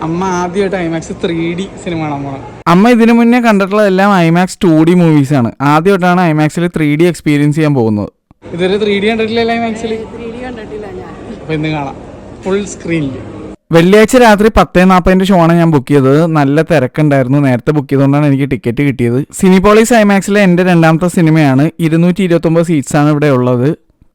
അമ്മ ആദ്യമായിട്ട് IMAX 3D cinema കാണാൻ പോകണം. അമ്മ ഇതിനു മുന്നേ കണ്ടിട്ടുള്ള എല്ലാം ഐമാക്സ് 2D മൂവീസാണ്. ആദ്യമായിട്ടാണ് ഐമാക്സിൽ 3D എക്സ്പീരിയൻസ് ചെയ്യാൻ പോകുന്നത്. ഇതൊരു 3D കണ്ടിട്ടില്ല ഐമാക്സിൽ. അപ്പൊ ഇന്ന് കാണാം ഫുൾ സ്ക്രീനിൽ. വെള്ളിയാഴ്ച രാത്രി 10:40 ഷോയാണ് ഞാൻ ബുക്ക് ചെയ്തത്. നല്ല തിരക്കുണ്ടായിരുന്നു. നേരത്തെ ബുക്ക് ചെയ്തുകൊണ്ടാണ് എനിക്ക് ടിക്കറ്റ് കിട്ടിയത്. സിനിപോളിസ് ഐമാക്സിലെ എൻ്റെ രണ്ടാമത്തെ സിനിമയാണ്. 229 സീറ്റ്സാണ് ഇവിടെ ഉള്ളത്.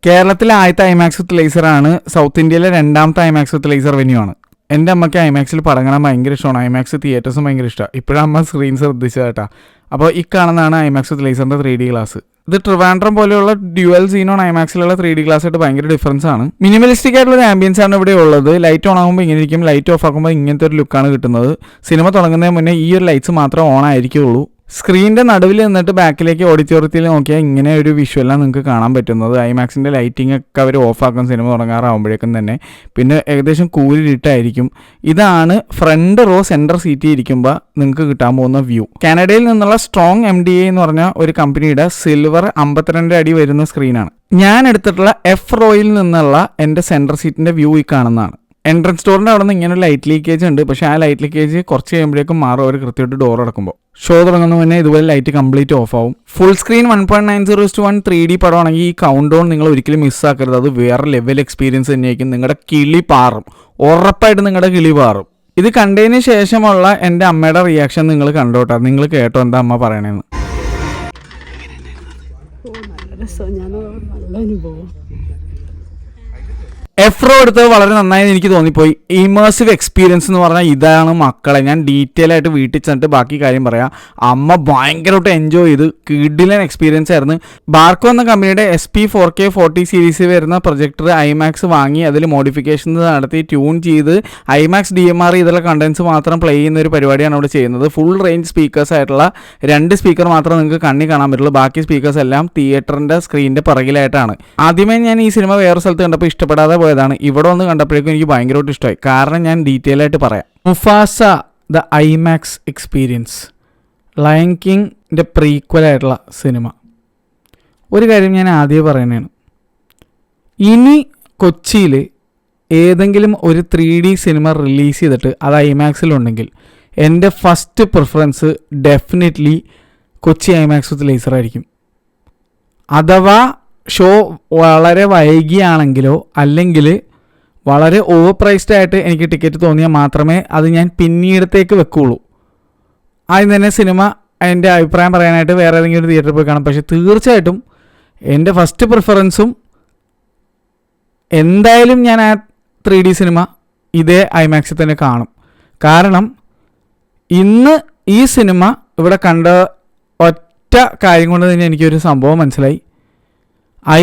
കേരളത്തിലെ ആദ്യത്തെ ഐമാക്സ് വിത്ത് ലേസറാണ്. സൗത്ത് ഇന്ത്യയിലെ രണ്ടാമത്തെ ഐമാക്സ് വിത്ത് ലേസർ വെന്യൂ ആണ്. എൻ്റെ അമ്മയ്ക്ക് ഐമാക്സിൽ പടം കാണാൻ ഭയങ്കര ഇഷ്ടമാണ്. ഐമാക്സ് തിയേറ്റേഴ്സും ഭയങ്കര ഇഷ്ടമാണ്. ഇപ്പോഴും അമ്മ സ്ക്രീൻ ശ്രദ്ധിച്ചതാട്ടാ. അപ്പോൾ ഈ കാണുന്നതാണ് ഐമാക്സ് വിത്ത് ലേസറിൻ്റെ 3D ഗ്ലാസ്. ഇത് ട്രിവാൻഡ്രം പോലെയുള്ള ഡ്യുവൽ സീനോൺ ഐമാക്സിലുള്ള 3D ഗ്ലാസ് ആയിട്ട് ഭയങ്കര ഡിഫറൻസ് ആണ്. മിനിമലിസ്റ്റിക് ആയിട്ടുള്ള ആംബിയൻസ് ആണ് ഇവിടെ ഉള്ളത്. ലൈറ്റ് ഓൺ ആകുമ്പോൾ ഇങ്ങനെ ഇരിക്കും, ലൈറ്റ് ഓഫ് ആക്കുമ്പോൾ ഇങ്ങനത്തെ ഒരു ലുക്കാണ് കിട്ടുന്നത്. സിനിമ തുടങ്ങുന്നതിന് മുന്നേ ഈ ഒരു ലൈറ്റ്സ് മാത്രമേ ഓൺ ആയിരിക്കുള്ളൂ. സ്ക്രീനിൻ്റെ നടുവിൽ നിന്നിട്ട് ബാക്കിലേക്ക് ഓഡിറ്റോറിയത്തിൽ നോക്കിയാൽ ഇങ്ങനെ ഒരു വിഷ്വലാണ് നിങ്ങൾക്ക് കാണാൻ പറ്റുന്നത്. ഐമാക്സിൻ്റെ ലൈറ്റിംഗ് ഒക്കെ അവർ ഓഫാക്കും സിനിമ തുടങ്ങാറാകുമ്പോഴേക്കും തന്നെ. പിന്നെ ഏകദേശം കൂരിട്ടായിരിക്കും. ഇതാണ് ഫ്രണ്ട് റോ സെൻറ്റർ സീറ്റിൽ ഇരിക്കുമ്പോൾ നിങ്ങൾക്ക് കിട്ടാൻ പോകുന്ന വ്യൂ. കാനഡയിൽ നിന്നുള്ള സ്ട്രോങ് MDA എന്ന് പറഞ്ഞ ഒരു കമ്പനിയുടെ സിൽവർ 52 അടി വരുന്ന സ്ക്രീനാണ്. ഞാൻ എടുത്തിട്ടുള്ള F റോയിൽ നിന്നുള്ള എൻ്റെ സെൻറ്റർ സീറ്റിൻ്റെ വ്യൂ ഈ കാണുന്നതാണ്. എൻട്രൻസ് ഡോറിൻ്റെ അവിടെ നിന്ന് ഇങ്ങനെ ഒരു ലൈറ്റ് ലീക്കേജ് ഉണ്ട്. പക്ഷേ ആ ലൈറ്റ് ലീക്കേജ് കുറച്ച് കഴിയുമ്പോഴേക്കും മാറും അവർ കൃത്യമായിട്ട് ഡോർ അടക്കുമ്പോൾ. ഷോ തുടങ്ങുന്ന മുന്നേ ഇതുപോലെ ലൈറ്റ് കംപ്ലീറ്റ് ഓഫ് ആവും. ഫുൾ സ്ക്രീൻ 1.90:1 3D പടമാണെങ്കിൽ ഈ കൗണ്ട് ഡൗൺ നിങ്ങൾ ഒരിക്കലും മിസ്സാക്കരുത്. അത് വേറെ ലെവൽ എക്സ്പീരിയൻസ് തന്നെയായിരിക്കും. നിങ്ങളുടെ കിളി പാറും, ഉറപ്പായിട്ട് നിങ്ങളുടെ കിളി പാറും. ഇത് കണ്ടതിന് ശേഷമുള്ള എൻ്റെ അമ്മയുടെ റിയാക്ഷൻ നിങ്ങൾ കണ്ടോട്ടോ. നിങ്ങൾ കേട്ടോ എന്താ അമ്മ പറയണേന്ന്. F റോ എടുത്തത് വളരെ നന്നായി എനിക്ക് തോന്നിപ്പോയി. ഇമേഴ്സീവ് എക്സ്പീരിയൻസ് എന്ന് പറഞ്ഞാൽ ഇതാണ് മക്കളെ. ഞാൻ ഡീറ്റെയിൽ ആയിട്ട് വീട്ടിൽ ചെന്നിട്ട് ബാക്കി കാര്യം പറയാം. അമ്മ ഭയങ്കരമായിട്ട് എൻജോയ് ചെയ്ത് കിഡിലൻ എക്സ്പീരിയൻസ് ആയിരുന്നു. ബാർക്കോ എന്ന കമ്പനിയുടെ SP4K 40 സീരീസിൽ വരുന്ന പ്രൊജക്ടർ ഐമാക്സ് വാങ്ങി അതിൽ മോഡിഫിക്കേഷൻസ് നടത്തി ട്യൂൺ ചെയ്ത് ഐമാക്സ് DMR ഇതിലുള്ള കണ്ടൻസ് മാത്രം പ്ലേ ചെയ്യുന്ന ഒരു പരിപാടിയാണ് അവിടെ ചെയ്യുന്നത്. ഫുൾ റേഞ്ച് സ്പീക്കേഴ്സ് ആയിട്ടുള്ള 2 സ്പീക്കർ മാത്രമേ നിങ്ങൾക്ക് കണ്ണി കാണാൻ പറ്റുള്ളൂ. ബാക്കി സ്പീക്കേഴ്സ് എല്ലാം തിയേറ്ററിൻ്റെ സ്ക്രീനിൻ്റെ പിറകിലായിട്ടാണ്. ആദ്യമേ ഞാൻ ഈ സിനിമ വേറെ സ്ഥലത്ത് കണ്ടപ്പോൾ ഇഷ്ടപ്പെടാതെ പോയതാണ്. ഇവിടെ വന്ന് കണ്ടപ്പോഴേക്കും എനിക്ക് ഭയങ്കരമായിട്ട് ഇഷ്ടമായി. കാരണം ഞാൻ ഡീറ്റെയിൽ ആയിട്ട് പറയാം. Mufasa the IMAX experience, lion കിങ്ങിൻ്റെ പ്രീക്വലായിട്ടുള്ള സിനിമ. ഒരു കാര്യം ഞാൻ ആദ്യം പറയുന്നതാണ്, ഇനി കൊച്ചിയിൽ ഏതെങ്കിലും ഒരു 3D സിനിമ റിലീസ് ചെയ്തിട്ട് അത് ഐമാക്സിലുണ്ടെങ്കിൽ എൻ്റെ first preference definitely Kochi IMAX with laser ആയിരിക്കും. അഥവാ ഷോ വളരെ വൈകിയാണെങ്കിലോ അല്ലെങ്കിൽ വളരെ ഓവർ പ്രൈസ്ഡ് ആയിട്ട് എനിക്ക് ടിക്കറ്റ് തോന്നിയാൽ മാത്രമേ അത് ഞാൻ പിന്നീടത്തേക്ക് വെക്കുകയുള്ളൂ. ആദ്യം തന്നെ സിനിമ എൻ്റെ അഭിപ്രായം പറയാനായിട്ട് വേറെ ഏതെങ്കിലും ഒരു തിയേറ്ററിൽ പോയി കാണാം. പക്ഷേ തീർച്ചയായിട്ടും എൻ്റെ ഫസ്റ്റ് പ്രിഫറൻസും എന്തായാലും ഞാൻ ആ 3D സിനിമ ഇതേ ഐമാക്സിൽ തന്നെ കാണും. കാരണം ഇന്ന് ഈ സിനിമ ഇവിടെ കണ്ട ഒറ്റ കാര്യം കൊണ്ട് തന്നെ എനിക്കൊരു സംഭവം മനസ്സിലായി.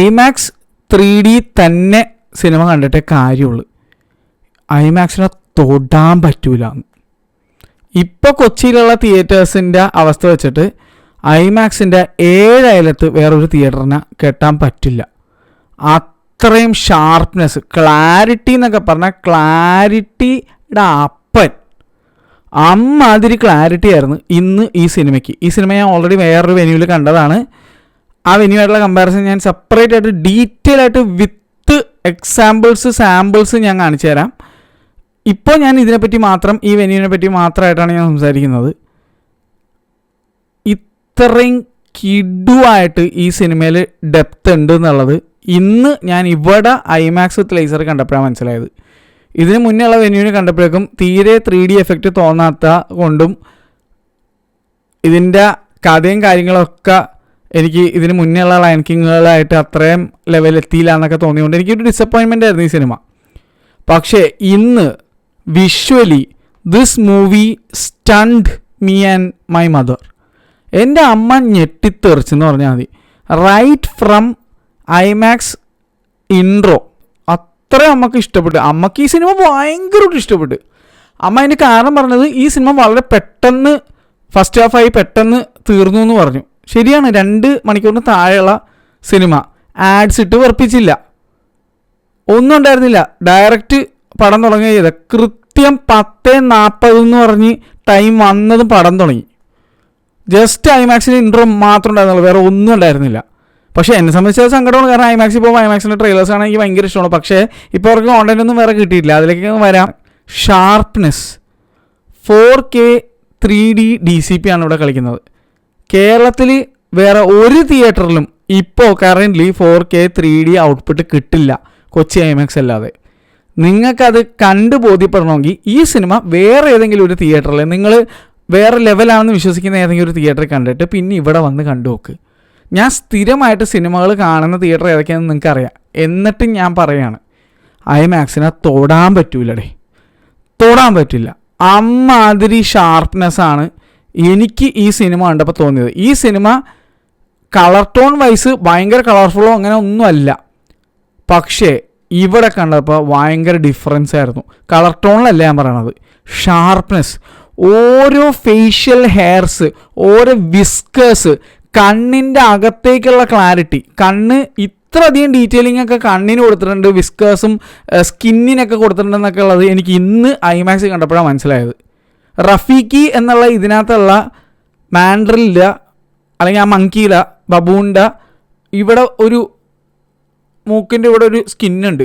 ഐമാക്സ് 3D തന്നെ സിനിമ കണ്ടിട്ടേ കാര്യമുള്ളൂ. ഐമാക്സിനെ തൊടാൻ പറ്റൂല. ഇപ്പോൾ കൊച്ചിയിലുള്ള തിയേറ്റേഴ്സിൻ്റെ അവസ്ഥ വെച്ചിട്ട് ഐമാക്സിൻ്റെ 7 അയലത്ത് വേറൊരു തിയേറ്ററിനെ കെട്ടാൻ പറ്റില്ല. അത്രയും ഷാർപ്നെസ്, ക്ലാരിറ്റി എന്നൊക്കെ പറഞ്ഞാൽ ക്ലാരിറ്റിയുടെ അപ്പൻ അമ്മാതിരി ക്ലാരിറ്റി ആയിരുന്നു ഇന്ന് ഈ സിനിമയ്ക്ക്. ഈ സിനിമ ഞാൻ ഓൾറെഡി വേറൊരു വെന്യൂവിൽ കണ്ടതാണ്. ആ വെന്യൂ ആയിട്ടുള്ള കമ്പാരിസൺ ഞാൻ സെപ്പറേറ്റ് ആയിട്ട് ഡീറ്റെയിൽ ആയിട്ട് വിത്ത് സാമ്പിൾസ് ഞാൻ കാണിച്ചു തരാം. ഇപ്പോൾ ഞാൻ ഇതിനെപ്പറ്റി മാത്രം, ഈ വെന്യൂവിനെ പറ്റി മാത്രമായിട്ടാണ് ഞാൻ സംസാരിക്കുന്നത്. ഇത്രയും കിഡുവായിട്ട് ഈ സിനിമയിൽ ഡെപ്ത് ഉണ്ട് എന്നുള്ളത് ഇന്ന് ഞാൻ ഇവിടെ ഐമാക്സ് വിത്ത് ലേസർ കണ്ടപ്പോഴാണ് മനസ്സിലായത്. ഇതിന് മുന്നേ ഉള്ള വെന്യൂവിനെ കണ്ടപ്പോഴേക്കും തീരെ 3D എഫക്റ്റ് തോന്നാത്ത കൊണ്ടും ഇതിൻ്റെ കഥയും കാര്യങ്ങളൊക്കെ എനിക്ക് ഇതിന് മുന്നേ ഉള്ള ലയൺ കിങ്ങുകളായിട്ട് അത്രയും ലെവലെത്തിയില്ല എന്നൊക്കെ തോന്നിയുകൊണ്ട് എനിക്കൊരു ഡിസപ്പോയിൻമെൻ്റ് ആയിരുന്നു ഈ സിനിമ. പക്ഷേ ഇന്ന് visually this movie stunt me and my mother. എൻ്റെ അമ്മ ഞെട്ടിത്തെറിച്ചെന്ന് പറഞ്ഞാൽ മതി. റൈറ്റ് ഫ്രം ഐമാക്സ് ഇൻട്രോ അത്രയും അമ്മക്ക് ഇഷ്ടപ്പെട്ടു. അമ്മക്ക് ഈ സിനിമ ഭയങ്കരമായിട്ട് ഇഷ്ടപ്പെട്ടു. അമ്മ അതിന് കാരണം പറഞ്ഞത് ഈ സിനിമ വളരെ പെട്ടെന്ന് ഫസ്റ്റ് ഹാഫായി പെട്ടെന്ന് തീർന്നു എന്ന് പറഞ്ഞു. ശരിയാണ്, 2 മണിക്കൂറിന് താഴെയുള്ള സിനിമ ആഡ്സ് ഇട്ട് വെറുപ്പിച്ചില്ല, ഒന്നും ഉണ്ടായിരുന്നില്ല. ഡയറക്റ്റ് പടം തുടങ്ങുക ചെയ്ത കൃത്യം 10:40 എന്ന് പറഞ്ഞ് ടൈം വന്നതും പടം തുടങ്ങി. ജസ്റ്റ് ഐമാക്സിൻ്റെ ഇൻട്രോ മാത്രം ഉണ്ടായിരുന്നുള്ളൂ, വേറെ ഒന്നും ഉണ്ടായിരുന്നില്ല. പക്ഷേ എന്നെ സംബന്ധിച്ച സങ്കടമാണ്, കാരണം ഐമാക്സിൽ പോകുമ്പോൾ ഐമാക്സിൻ്റെ ട്രെയിലേഴ്സാണ് എനിക്ക് ഭയങ്കര ഇഷ്ടമാണ്. പക്ഷേ ഇപ്പോൾ അവർക്ക് കോണ്ടന്റ് ഒന്നും വേറെ കിട്ടിയിട്ടില്ല. അതിലേക്ക് വരാം. ഷാർപ്നെസ് 4K 3D DCP ആണ് ഇവിടെ കളിക്കുന്നത്. കേരളത്തിൽ വേറെ ഒരു തിയേറ്ററിലും ഇപ്പോൾ കറൻ്റ്ലി 4K 3D ഔട്ട്പുട്ട് കിട്ടില്ല കൊച്ചി ഐമാക്സ് അല്ലാതെ. നിങ്ങൾക്കത് കണ്ടു ബോധ്യപ്പെടണമെങ്കിൽ ഈ സിനിമ വേറെ ഏതെങ്കിലും ഒരു തിയേറ്ററിൽ, നിങ്ങൾ വേറെ ലെവലാണെന്ന് വിശ്വസിക്കുന്ന ഏതെങ്കിലും ഒരു തിയേറ്ററിൽ കണ്ടിട്ട് പിന്നെ ഇവിടെ വന്ന് കണ്ടു നോക്ക്. ഞാൻ സ്ഥിരമായിട്ട് സിനിമകൾ കാണുന്ന തിയേറ്റർ ഏതൊക്കെയാണെന്ന് നിങ്ങൾക്കറിയാം. എന്നിട്ടും ഞാൻ പറയാണ്, ഐമാക്സിനെ തൊടാൻ പറ്റൂലടേ, തൊടാൻ പറ്റില്ല. അമ്മാതിരി ഷാർപ്നെസ്സാണ് എനിക്ക് ഈ സിനിമ കണ്ടപ്പോൾ തോന്നിയത്. ഈ സിനിമ കളർ ടോൺ വൈസ് ഭയങ്കര കളർഫുള്ളോ അങ്ങനെ ഒന്നുമല്ല, പക്ഷേ ഇവിടെ കണ്ടപ്പോൾ ഭയങ്കര ഡിഫറൻസ് ആയിരുന്നു. കളർ ടോണിലല്ല ഞാൻ പറയണത്, ഷാർപ്നെസ്. ഓരോ ഫേഷ്യൽ ഹെയർസ്, ഓരോ വിസ്കേഴ്സ്, കണ്ണിൻ്റെ അകത്തേക്കുള്ള ക്ലാരിറ്റി, കണ്ണ് ഇത്രയധികം ഡീറ്റെയിലിംഗ് ഒക്കെ കണ്ണിന് കൊടുത്തിട്ടുണ്ട്, വിസ്കേഴ്സും സ്കിന്നിനൊക്കെ കൊടുത്തിട്ടുണ്ടെന്നൊക്കെ ഉള്ളത് എനിക്ക് ഇന്ന് ഐമാക്സ് കണ്ടപ്പോഴാണ് മനസ്സിലായത്. റഫീഖി എന്നുള്ള ഇതിനകത്തുള്ള മാൻഡ്രില്ല അല്ലെങ്കിൽ ആ മങ്കിയില ബബൂണ്ട ഇവിടെ ഒരു മൂക്കിൻ്റെ ഇവിടെ ഒരു സ്കിന്നുണ്ട്,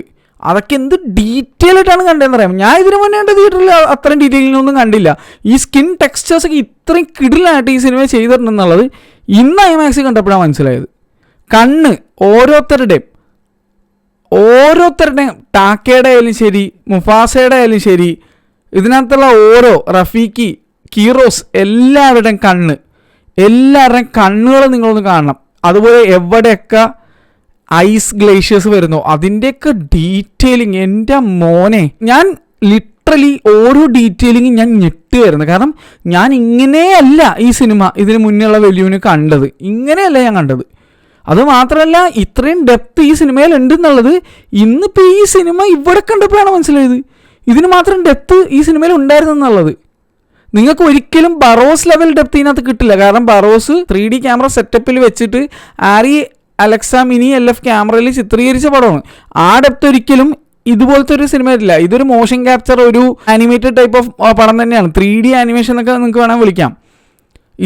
അതൊക്കെ എന്ത് ഡീറ്റെയിൽ ആയിട്ടാണ് കണ്ടതെന്ന് അറിയാം. ഞാൻ ഇതിനു മുന്നേ എൻ്റെ തിയേറ്ററിൽ അത്രയും ഡീറ്റെയിലിങ്ങൊന്നും കണ്ടില്ല. ഈ സ്കിൻ ടെക്സ്ചേഴ്സൊക്കെ ഇത്രയും കിടിലായിട്ട് ഈ സിനിമ ചെയ്തിട്ടുണ്ടെന്നുള്ളത് ഇന്ന് ഐമാക്സ് കണ്ടപ്പോഴാണ് മനസ്സിലായത്. കണ്ണ് ഓരോരുത്തരുടെയും ടാക്കയുടെ ആയാലും ശരി, മുഫാസയുടെ ആയാലും ശരി, ഇതിനകത്തുള്ള ഓരോ റഫീഖി, കീറോസ്, എല്ലാവരുടെയും കണ്ണുകൾ നിങ്ങളൊന്ന് കാണണം. അതുപോലെ എവിടെയൊക്കെ ഐസ് ഗ്ലേഷ്യേഴ്സ് വരുന്നു അതിൻ്റെയൊക്കെ ഡീറ്റെയിലിങ്, എൻ്റെ മോനെ, ഞാൻ ലിറ്ററലി ഓരോ ഡീറ്റെയിലിങ്ങും ഞാൻ ഞെട്ടുമായിരുന്നു. കാരണം ഞാൻ ഇങ്ങനെയല്ല ഈ സിനിമ ഇതിന് മുന്നേയുള്ള വെല്ലുവിന് കണ്ടത്, ഇങ്ങനെയല്ല ഞാൻ കണ്ടത്. അതുമാത്രമല്ല ഇത്രയും ഡെപ്ത് ഈ സിനിമയിൽ ഉണ്ടെന്നുള്ളത് ഇന്നിപ്പോൾ ഈ സിനിമ ഇവിടെ കണ്ടപ്പോഴാണ് മനസ്സിലായത്. ഇതിന് മാത്രം ഡെപ്ത് ഈ സിനിമയിൽ ഉണ്ടായിരുന്നു എന്നുള്ളത്. നിങ്ങൾക്ക് ഒരിക്കലും ബറോസ് ലെവൽ ഡെപ്ത് ഇതിനകത്ത് കിട്ടില്ല. കാരണം ബറോസ് 3D ക്യാമറ സെറ്റപ്പിൽ വെച്ചിട്ട് ആരി അലക്സ മിനി LF ക്യാമറയിൽ ചിത്രീകരിച്ച പടമാണ്. ആ ഡെപ്ത് ഒരിക്കലും ഇതുപോലത്തെ ഒരു സിനിമയില്ല. ഇതൊരു മോഷൻ ക്യാപ്ചർ, ഒരു ആനിമേറ്റഡ് ടൈപ്പ് ഓഫ് പടം തന്നെയാണ്. 3D ആനിമേഷൻ എന്നൊക്കെ നിങ്ങൾക്ക് വേണമെങ്കിൽ വിളിക്കാം.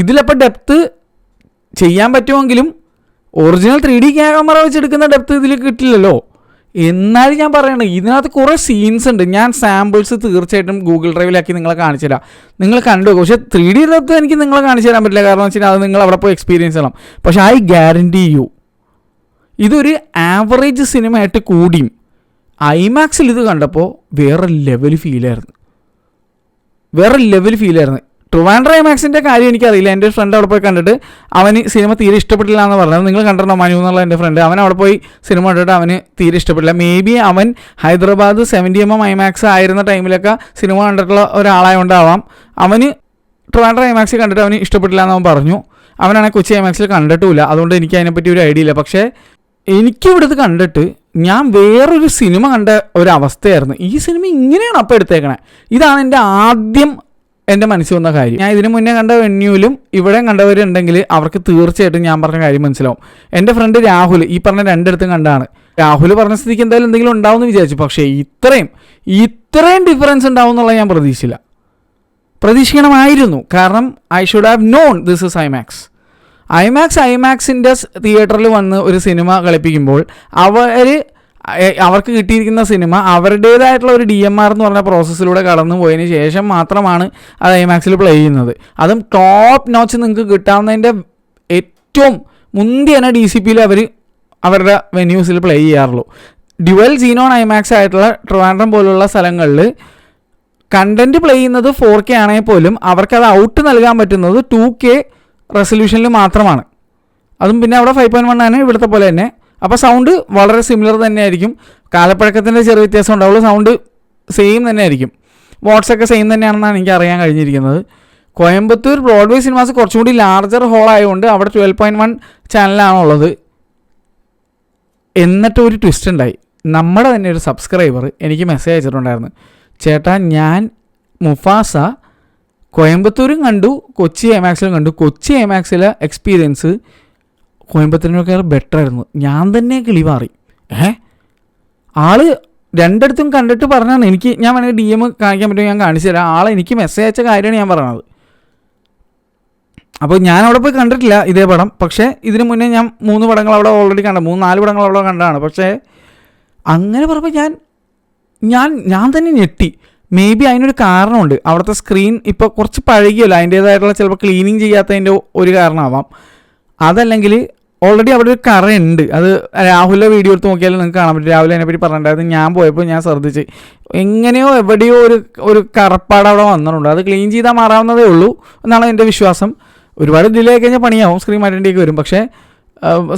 ഇതിലപ്പോൾ ഡെപ്ത് ചെയ്യാൻ പറ്റുമെങ്കിലും ഒറിജിനൽ 3D ക്യാമറ വെച്ചെടുക്കുന്ന ഡെപ്ത് ഇതിൽ കിട്ടില്ലല്ലോ. എന്നാലും ഞാൻ പറയണത് ഇതിനകത്ത് കുറേ സീൻസ് ഉണ്ട്. ഞാൻ സാമ്പിൾസ് തീർച്ചയായിട്ടും ഗൂഗിൾ ഡ്രൈവിലാക്കി നിങ്ങളെ കാണിച്ചു തരാം, നിങ്ങൾ കണ്ടു. പക്ഷേ 3D ഡെപ്ത് എനിക്ക് നിങ്ങളെ കാണിച്ചു തരാൻ പറ്റില്ല, കാരണം വെച്ചാൽ അത് നിങ്ങൾ അവിടെ പോയി എക്സ്പീരിയൻസ് ചെയ്യണം. പക്ഷേ ഐ ഗ്യാരണ്ടി യു ഇതൊരു ആവറേജ് സിനിമയായിട്ട് കൂടിയും ഐമാക്സിൽ ഇത് കണ്ടപ്പോൾ വേറെ ലെവൽ ഫീലായിരുന്നു. ട്രിവാൻഡ്രം ഐമാക്സിൻ്റെ കാര്യം എനിക്കറിയില്ല. എൻ്റെ ഒരു ഫ്രണ്ട് അവിടെ പോയി കണ്ടിട്ട് അവന് സിനിമ തീരെ ഇഷ്ടപ്പെട്ടില്ല എന്ന് പറഞ്ഞത്. നിങ്ങൾ കണ്ടിട്ടുണ്ടോ? മനു എന്നുള്ള എൻ്റെ ഫ്രണ്ട്, അവൻ അവിടെ പോയി സിനിമ കണ്ടിട്ട് അവന് തീരെ ഇഷ്ടപ്പെട്ടില്ല. മേ ബി അവൻ ഹൈദരാബാദ് 70mm ഐമാക്സ് ആയിരുന്ന ടൈമിലൊക്കെ സിനിമ കണ്ടിട്ടുള്ള ഒരാളായതുകൊണ്ടാവാം അവന് ട്രിവാൻഡ്രം ഐമാക്സിൽ കണ്ടിട്ട് അവന് ഇഷ്ടപ്പെട്ടില്ല എന്ന് അവൻ പറഞ്ഞു. അവനാണെങ്കിൽ കൊച്ചി ഐമാക്സിൽ കണ്ടിട്ടുമില്ല, അതുകൊണ്ട് എനിക്ക് അതിനെപ്പറ്റി ഒരു ഐഡിയ ഇല്ല. പക്ഷേ എനിക്കിവിടുത്തെ കണ്ടിട്ട് ഞാൻ വേറൊരു സിനിമ കണ്ട ഒരവസ്ഥയായിരുന്നു. ഈ സിനിമ ഇങ്ങനെയാണ് അപ്പോൾ എടുത്തേക്കണേ. ഇതാണ് എൻ്റെ ആദ്യം എൻ്റെ മനസ്സിൽ വന്ന കാര്യം. ഞാൻ ഇതിനു മുന്നേ കണ്ട വെന്യൂലും ഇവിടെ കണ്ടവരുണ്ടെങ്കിൽ അവർക്ക് തീർച്ചയായിട്ടും ഞാൻ പറഞ്ഞ കാര്യം മനസ്സിലാവും. എൻ്റെ ഫ്രണ്ട് രാഹുൽ ഈ പറഞ്ഞ രണ്ടിടത്തും കണ്ടാണ്. രാഹുൽ പറഞ്ഞ സ്ഥിതിക്ക് എന്തായാലും എന്തെങ്കിലും ഉണ്ടാവുമെന്ന് വിചാരിച്ചു. പക്ഷേ ഇത്രയും ഡിഫറൻസ് ഉണ്ടാവും എന്നുള്ളത് ഞാൻ പ്രതീക്ഷിക്കണമായിരുന്നു. കാരണം I should have known this is ഐമാക്സിൻ്റെ തിയേറ്ററിൽ വന്ന് ഒരു സിനിമ കളിപ്പിക്കുമ്പോൾ അവർക്ക് കിട്ടിയിരിക്കുന്ന സിനിമ അവരുടേതായിട്ടുള്ള ഒരു DMR എന്ന് പറഞ്ഞ പ്രോസസ്സിലൂടെ കടന്നു പോയതിന് ശേഷം മാത്രമാണ് അത് ഐമാക്സിൽ പ്ലേ ചെയ്യുന്നത്. അതും ടോപ്പ് നോച്ച് നിങ്ങൾക്ക് കിട്ടാവുന്നതിൻ്റെ ഏറ്റവും മുന്തിയ DCPയിൽ അവരുടെ വെന്യൂസിൽ പ്ലേ ചെയ്യാറുള്ളൂ. ഡ്യുവൽ സീനോൺ ഐമാക്സ് ആയിട്ടുള്ള ട്രിവാൻഡ്രം പോലുള്ള സ്ഥലങ്ങളിൽ കണ്ടൻറ്റ് പ്ലേ ചെയ്യുന്നത് 4K ആണെങ്കിൽ പോലും അവർക്കത് ഔട്ട് നൽകാൻ പറ്റുന്നത് 2K റെസൊല്യൂഷനിൽ മാത്രമാണ്. അതും പിന്നെ അവിടെ 5.1 ആണ്, ഇവിടുത്തെ പോലെ തന്നെ. അപ്പോൾ സൗണ്ട് വളരെ സിമിലർ തന്നെ ആയിരിക്കും. കാലപ്പഴക്കത്തിൻ്റെ ചെറിയ വ്യത്യാസം ഉണ്ടാവുള്ളൂ. സൗണ്ട് സെയിം തന്നെ ആയിരിക്കും. വാട്സൊക്കെ സെയിം തന്നെയാണെന്നാണ് എനിക്ക് അറിയാൻ കഴിഞ്ഞിരിക്കുന്നത്. കോയമ്പത്തൂർ ബ്രോഡ്വേ സിനിമാസ് കുറച്ചും കൂടി ലാർജർ ഹോൾ ആയതുകൊണ്ട് അവിടെ 12.1 ചാനലാണുള്ളത്. എന്നിട്ട് ഒരു ട്വിസ്റ്റ് ഉണ്ടായി. നമ്മുടെ തന്നെ ഒരു സബ്സ്ക്രൈബർ എനിക്ക് മെസ്സേജ് അയച്ചിട്ടുണ്ടായിരുന്നു, ചേട്ടാ ഞാൻ മുഫാസ കോയമ്പത്തൂരും കണ്ടു, കൊച്ചി ഐമാക്സിലും കണ്ടു. കൊച്ചി ഐമാക്സിലെ എക്സ്പീരിയൻസ് കോയമ്പത്തൂരിനൊക്കെ ബെറ്റർ ആയിരുന്നു. ഞാൻ തന്നെ കിളിമാറി. ആള് രണ്ടിടത്തും കണ്ടിട്ട് പറഞ്ഞാണ് എനിക്ക്. ഞാൻ വേണമെങ്കിൽ DM കാണിക്കാൻ പറ്റുമോ? ഞാൻ കാണിച്ചു തരാം. ആളെ എനിക്ക് മെസ്സേജ് അയച്ച കാര്യമാണ് ഞാൻ പറയണത്. അപ്പോൾ ഞാൻ അവിടെ പോയി കണ്ടിട്ടില്ല ഇതേ പടം. പക്ഷേ ഇതിന് മുന്നേ ഞാൻ 3 പടങ്ങൾ അവിടെ ഓൾറെഡി കണ്ട, 3-4 പടങ്ങൾ അവിടെ കണ്ടതാണ്. പക്ഷേ അങ്ങനെ പറയുമ്പോൾ ഞാൻ തന്നെ ഞെട്ടി. മേ ബി അതിനൊരു കാരണമുണ്ട്. അവിടുത്തെ സ്ക്രീൻ ഇപ്പോൾ കുറച്ച് പഴകിയല്ലോ, അതിൻ്റേതായിട്ടുള്ള ചിലപ്പോൾ ക്ലീനിങ് ചെയ്യാത്തതിൻ്റെ ഒരു കാരണമാവാം. അതല്ലെങ്കിൽ ഓൾറെഡി അവിടെ ഒരു കറയുണ്ട്. അത് രാഹുലിൻ്റെ വീഡിയോ എടുത്ത് നോക്കിയാലും നിങ്ങൾക്ക് കാണാൻ പറ്റും. രാഹുൽ അതിനെപ്പറ്റി പറഞ്ഞിട്ടുണ്ടായിരുന്നു. ഞാൻ പോയപ്പോൾ ഞാൻ ശ്രദ്ധിച്ച് എങ്ങനെയോ എവിടെയോ ഒരു കറപ്പാട് അവിടെ വന്നിട്ടുണ്ട്. അത് ക്ലീൻ ചെയ്താൽ മാറാവുന്നതേ ഉള്ളൂ എന്നാണ് എൻ്റെ വിശ്വാസം. ഒരുപാട് ഡിലേ ആയി കഴിഞ്ഞാൽ പണിയാവും, സ്ക്രീൻ മാറ്റേണ്ടിയൊക്കെ വരും. പക്ഷേ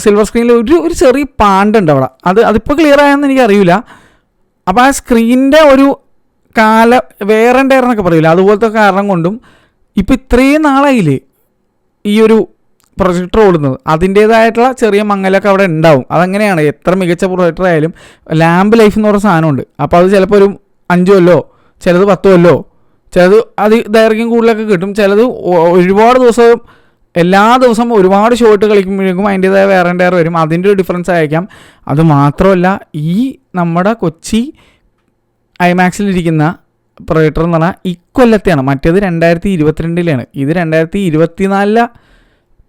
സിൽവർ സ്ക്രീനിൽ ഒരു ചെറിയ പാണ്ടുണ്ട് അവിടെ. അതിപ്പോൾ ക്ലിയർ ആയെന്ന് എനിക്കറിയില്ല. അപ്പോൾ ആ സ്ക്രീനിൻ്റെ ഒരു വേറെ എന്നൊക്കെ പറയില്ല, അതുപോലത്തെ കാരണം കൊണ്ടും ഇപ്പോൾ ഇത്രയും നാളായില്ലേ ഈ ഒരു പ്രൊജക്ടർ ഓടുന്നത്, അതിൻ്റേതായിട്ടുള്ള ചെറിയ മങ്ങലൊക്കെ അവിടെ ഉണ്ടാവും. അതങ്ങനെയാണ്, എത്ര മികച്ച പ്രൊജക്ടർ ആയാലും ലാമ്പ് ലൈഫ് എന്ന് പറയുന്ന സാധനമുണ്ട്. അപ്പോൾ അത് ചിലപ്പോൾ ഒരു 5 കൊല്ലോ, ചിലത് 10 കൊല്ലോ, ചിലത് അത് ദൈർഘ്യം കൂടുതലൊക്കെ കിട്ടും. ചിലത് ഒരുപാട് ദിവസം, എല്ലാ ദിവസവും ഒരുപാട് ഷോട്ട് കളിക്കുമ്പോഴേക്കും അതിൻ്റേതായ വേറെ വരും. അതിൻ്റെ ഒരു ഡിഫറൻസ് ആയിരിക്കാം. അത് മാത്രമല്ല, ഈ നമ്മുടെ കൊച്ചി ഐമാക്സിലിരിക്കുന്ന പ്രൊജക്ടർ എന്ന് പറഞ്ഞാൽ ഇക്കൊല്ലത്തെയാണ്. മറ്റേത് 2022-ലാണ്, ഇത് 2024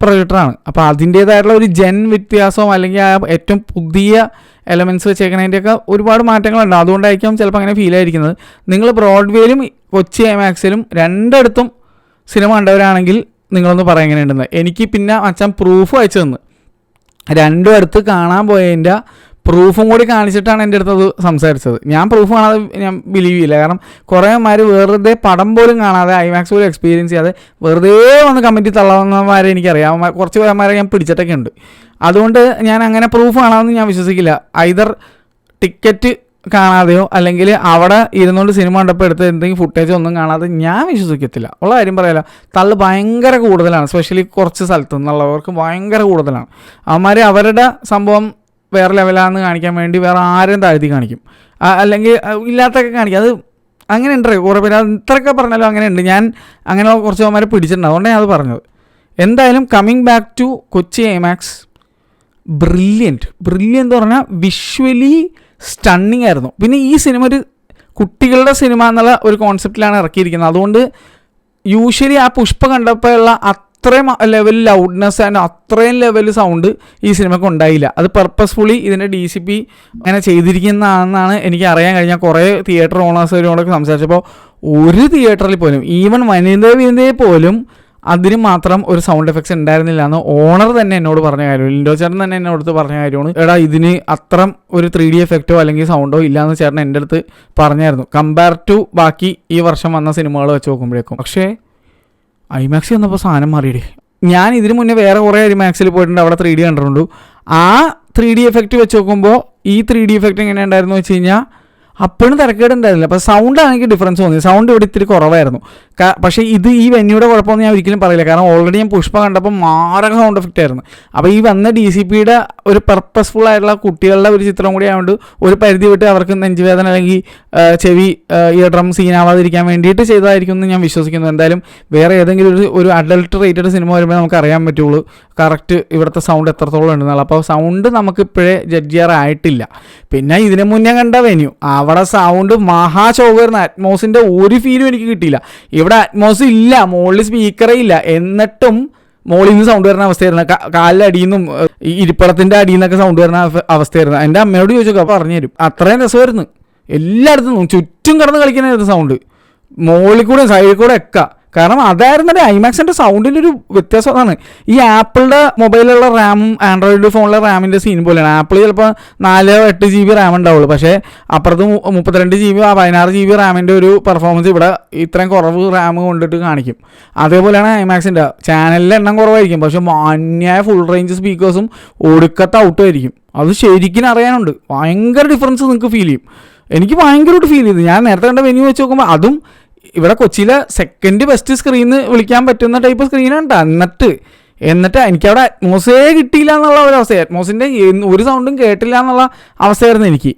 പ്രൊജക്ടറാണ്. അപ്പോൾ അതിൻ്റേതായിട്ടുള്ള ഒരു വ്യത്യാസവും അല്ലെങ്കിൽ ആ ഏറ്റവും പുതിയ എലമെൻറ്റ്സ് വെച്ചേക്കുന്നതിൻ്റെയൊക്കെ ഒരുപാട് മാറ്റങ്ങളുണ്ട്. അതുകൊണ്ടായിരിക്കും ചിലപ്പോൾ അങ്ങനെ ഫീൽ ആയിരിക്കുന്നത്. നിങ്ങൾ ബ്രോഡ്വേയിലും കൊച്ചി ഐമാക്സിലും രണ്ടിടത്തും സിനിമ കണ്ടവരാണെങ്കിൽ നിങ്ങളൊന്ന് പറയാൻ എങ്ങനെയുണ്ടെന്ന്. എനിക്ക് പിന്നെ അച്ഛൻ പ്രൂഫ് അയച്ചു തന്നു. രണ്ടും അടുത്ത് കാണാൻ പോയതിൻ്റെ പ്രൂഫും കൂടി കാണിച്ചിട്ടാണ് എൻ്റെ അടുത്തത് സംസാരിച്ചത്. ഞാൻ പ്രൂഫ് കാണാതെ ഞാൻ ബിലീവ് ചെയ്യില്ല. കാരണം കുറേമാർ വെറുതെ പടം പോലും കാണാതെ ഐമാക്സ് പോലും എക്സ്പീരിയൻസ് ചെയ്യാതെ വെറുതെ വന്ന് കമൻറ്റിൽ തള്ളാവുന്നവരെ എനിക്കറിയാം. കുറച്ച് പേരന്മാരെ ഞാൻ പിടിച്ചിട്ടൊക്കെ ഉണ്ട്. അതുകൊണ്ട് ഞാൻ അങ്ങനെ പ്രൂഫ് കാണാമെന്ന് ഞാൻ വിശ്വസിക്കില്ല. ഐദർ ടിക്കറ്റ് കാണാതെയോ അല്ലെങ്കിൽ അവിടെ ഇരുന്നുകൊണ്ട് സിനിമ കണ്ടപ്പോൾ എടുത്ത് എന്തെങ്കിലും ഫുട്ടേജോ ഒന്നും കാണാതെ ഞാൻ വിശ്വസിക്കത്തില്ല. ഉള്ള കാര്യം പറയാലോ, തള്ള് ഭയങ്കര കൂടുതലാണ്. സ്പെഷ്യലി കുറച്ച് സ്ഥലത്ത് നിന്നുള്ളവർക്ക് ഭയങ്കര കൂടുതലാണ്. അവന്മാർ അവരുടെ സംഭവം വേറെ ലെവലാണെന്ന് കാണിക്കാൻ വേണ്ടി വേറെ ആരും താഴ്ത്തി കാണിക്കും, അല്ലെങ്കിൽ ഇല്ലാത്തൊക്കെ കാണിക്കും. അത് അങ്ങനെ ഉണ്ട് കുറേ പേര്. അത് ഇത്രയൊക്കെ പറഞ്ഞാലും അങ്ങനെ ഉണ്ട്. ഞാൻ അങ്ങനെ കുറച്ച് അവന്മാരെ പിടിച്ചിട്ടുണ്ട്. അതുകൊണ്ടാണ് ഞാൻ അത് പറഞ്ഞത്. എന്തായാലും coming back to Kochi IMAX, brilliant എന്ന് പറഞ്ഞാൽ വിഷ്വലി സ്റ്റണ്ണിങ് ആയിരുന്നു. പിന്നെ ഈ സിനിമ ഒരു കുട്ടികളുടെ സിനിമ എന്നുള്ള ഒരു കോൺസെപ്റ്റിലാണ് ഇറക്കിയിരിക്കുന്നത്. അതുകൊണ്ട് യൂഷ്വലി ആ പുഷ്പ കണ്ടപ്പോഴുള്ള അത്രയും ലെവൽ ലൗഡ്നെസ് ആൻഡ് അത്രയും ലെവൽ സൗണ്ട് ഈ സിനിമയ്ക്ക് ഉണ്ടായില്ല. അത് പർപ്പസ്ഫുള്ളി ഇതിൻ്റെ DCP അങ്ങനെ ചെയ്തിരിക്കുന്നതാണെന്നാണ് എനിക്ക് അറിയാൻ കഴിഞ്ഞാൽ. കുറേ തിയേറ്റർ ഓണേഴ്സോടൊക്കെ സംസാരിച്ചപ്പോൾ ഒരു തിയേറ്ററിൽ പോലും, ഈവൻ വനിതയെ പോലും അതിന് മാത്രം ഒരു സൗണ്ട് എഫക്ട്സ് ഉണ്ടായിരുന്നില്ല എന്ന് ഓണർ തന്നെ എന്നോട് പറഞ്ഞ കാര്യം, ലിൻഡോ ചേട്ടൻ തന്നെ എന്നോട് പറഞ്ഞ കാര്യമാണ്. എടാ ഇതിന് അത്രം ഒരു 3D എഫക്റ്റോ അല്ലെങ്കിൽ സൗണ്ടോ ഇല്ലയെന്ന് ചേട്ടൻ എൻ്റെ അടുത്ത് പറഞ്ഞായിരുന്നു, കമ്പയർ ടു ബാക്കി ഈ വർഷം വന്ന സിനിമകൾ വെച്ച് നോക്കുമ്പോഴേക്കും. പക്ഷേ ഐമാക്സിൽ വന്നപ്പോൾ സാധനം മാറിയിടേ. ഞാൻ ഇതിന് മുന്നേ വേറെ കുറേ ഐമാക്സിൽ പോയിട്ടുണ്ട്, അവിടെ 3D കണ്ടിട്ടുണ്ട്. ആ 3D എഫക്റ്റ് വെച്ച് നോക്കുമ്പോൾ ഈ 3D എഫക്റ്റ് എങ്ങനെ ഉണ്ടായിരുന്നു വെച്ച് കഴിഞ്ഞാൽ അപ്പോഴും തിരക്കേടുണ്ടായിരുന്നില്ല. അപ്പോൾ സൗണ്ട് ആണെങ്കിൽ ഡിഫറൻസ് തോന്നി. സൗണ്ട് ഇവിടെ ഇത്തിരി കുറവായിരുന്നു. പക്ഷേ ഇത് ഈ വെന്യൂടെ കുഴപ്പമൊന്നും ഞാൻ ഒരിക്കലും പറയില്ല. കാരണം ഓൾറെഡി ഞാൻ പുഷ്പ കണ്ടപ്പോൾ മാരക സൗണ്ട് എഫക്റ്റ് ആയിരുന്നു. അപ്പോൾ ഈ വന്ന DCPയുടെ ഒരു പർപ്പസ്ഫുൾ ആയിട്ടുള്ള കുട്ടികളുടെ ഒരു ചിത്രം കൂടി ആയതുകൊണ്ട് ഒരു പരിധി വിട്ട് അവർക്ക് നെഞ്ചുവേദന അല്ലെങ്കിൽ ചെവി ഇയർ ഡ്രം സീനാവാതിരിക്കാൻ വേണ്ടിയിട്ട് ചെയ്തതായിരിക്കും എന്ന് ഞാൻ വിശ്വസിക്കുന്നു. എന്തായാലും വേറെ ഏതെങ്കിലും ഒരു അഡൾട്ട് റേറ്റഡ് സിനിമ വരുമ്പോൾ നമുക്ക് അറിയാൻ പറ്റുള്ളൂ കറക്റ്റ് ഇവിടുത്തെ സൗണ്ട് എത്രത്തോളം ഉണ്ടെന്നുള്ള. അപ്പോൾ സൗണ്ട് നമുക്ക് ഇപ്പോഴേ ജഡ്ജ് ചെയ്യാറായിട്ടില്ല. പിന്നെ ഇതിന് മുന്നേ കണ്ട വെന്യൂ, അവിടെ സൗണ്ട് മഹാശോകമായിരുന്നു. അറ്റ്മോസിൻ്റെ ഒരു ഫീലും എനിക്ക് കിട്ടിയില്ല. ഇവിടെ അറ്റ്മോസ് ഇല്ല, മുകളിൽ സ്പീക്കറേ ഇല്ല, എന്നിട്ടും മുകളിൽ നിന്ന് സൗണ്ട് വരുന്ന അവസ്ഥയായിരുന്നു. കാലിൻ്റെ അടിയിൽ നിന്നും ഇരിപ്പടത്തിൻ്റെ അടിയിൽ നിന്നൊക്കെ സൗണ്ട് വരുന്ന അവസ്ഥയായിരുന്നു. എൻ്റെ അമ്മയോട് ചോദിച്ചൊക്കെ പറഞ്ഞു തരും. അത്രയും രസമായിരുന്നു. എല്ലായിടത്തും ചുറ്റും കിടന്ന് കളിക്കാനായിരുന്നു സൗണ്ട്, മുകളിൽ കൂടെ സൈഡിൽ കൂടെ ഒക്കെ. കാരണം അതായിരുന്നു ഐമാക്സിൻ്റെ സൗണ്ടിൻ്റെ ഒരു വ്യത്യാസം. അതാണ് ഈ ആപ്പിളിൻ്റെ മൊബൈലിലുള്ള റാമും ആൻഡ്രോയിഡ് ഫോണിലെ റാമിൻ്റെ സീൻ പോലെയാണ്. ആപ്പിൾ ചിലപ്പോൾ 4-8 GB റാം ഉണ്ടാവുള്ളൂ, പക്ഷേ അപ്പുറത്ത് 32 GB 16 GB റാമിൻ്റെ ഒരു പെർഫോമൻസ് ഇവിടെ ഇത്രയും കുറവ് റാം കൊണ്ടിട്ട് കാണിക്കും. അതേപോലെയാണ് ഐമാക്സിൻ്റെ ചാനലിൻ്റെ എണ്ണം കുറവായിരിക്കും, പക്ഷേ മാന്യായ ഫുൾ റേഞ്ച് സ്പീക്കേഴ്സും ഒടുക്കത്തെ ഔട്ടുമായിരിക്കും. അത് ശരിക്കും അറിയാനുണ്ട്. ഭയങ്കര ഡിഫറൻസ് നിങ്ങൾക്ക് ഫീൽ ചെയ്യും. എനിക്ക് ഭയങ്കരമായിട്ട് ഫീൽ ചെയ്തു. ഞാൻ നേരത്തെ കണ്ട വെന്യൂ വെച്ച് നോക്കുമ്പോൾ അതും ഇവിടെ കൊച്ചിയിലെ സെക്കൻഡ് ബെസ്റ്റ് സ്ക്രീന് വിളിക്കാൻ പറ്റുന്ന ടൈപ്പ് സ്ക്രീനാണ്. എന്നിട്ട് എനിക്കവിടെ അറ്റ്മോസേ കിട്ടിയില്ല എന്നുള്ള ഒരു അവസ്ഥ. അറ്റ്മോസിൻ്റെ ഒരു സൗണ്ടും കേട്ടില്ല എന്നുള്ള അവസ്ഥയായിരുന്നു എനിക്ക്.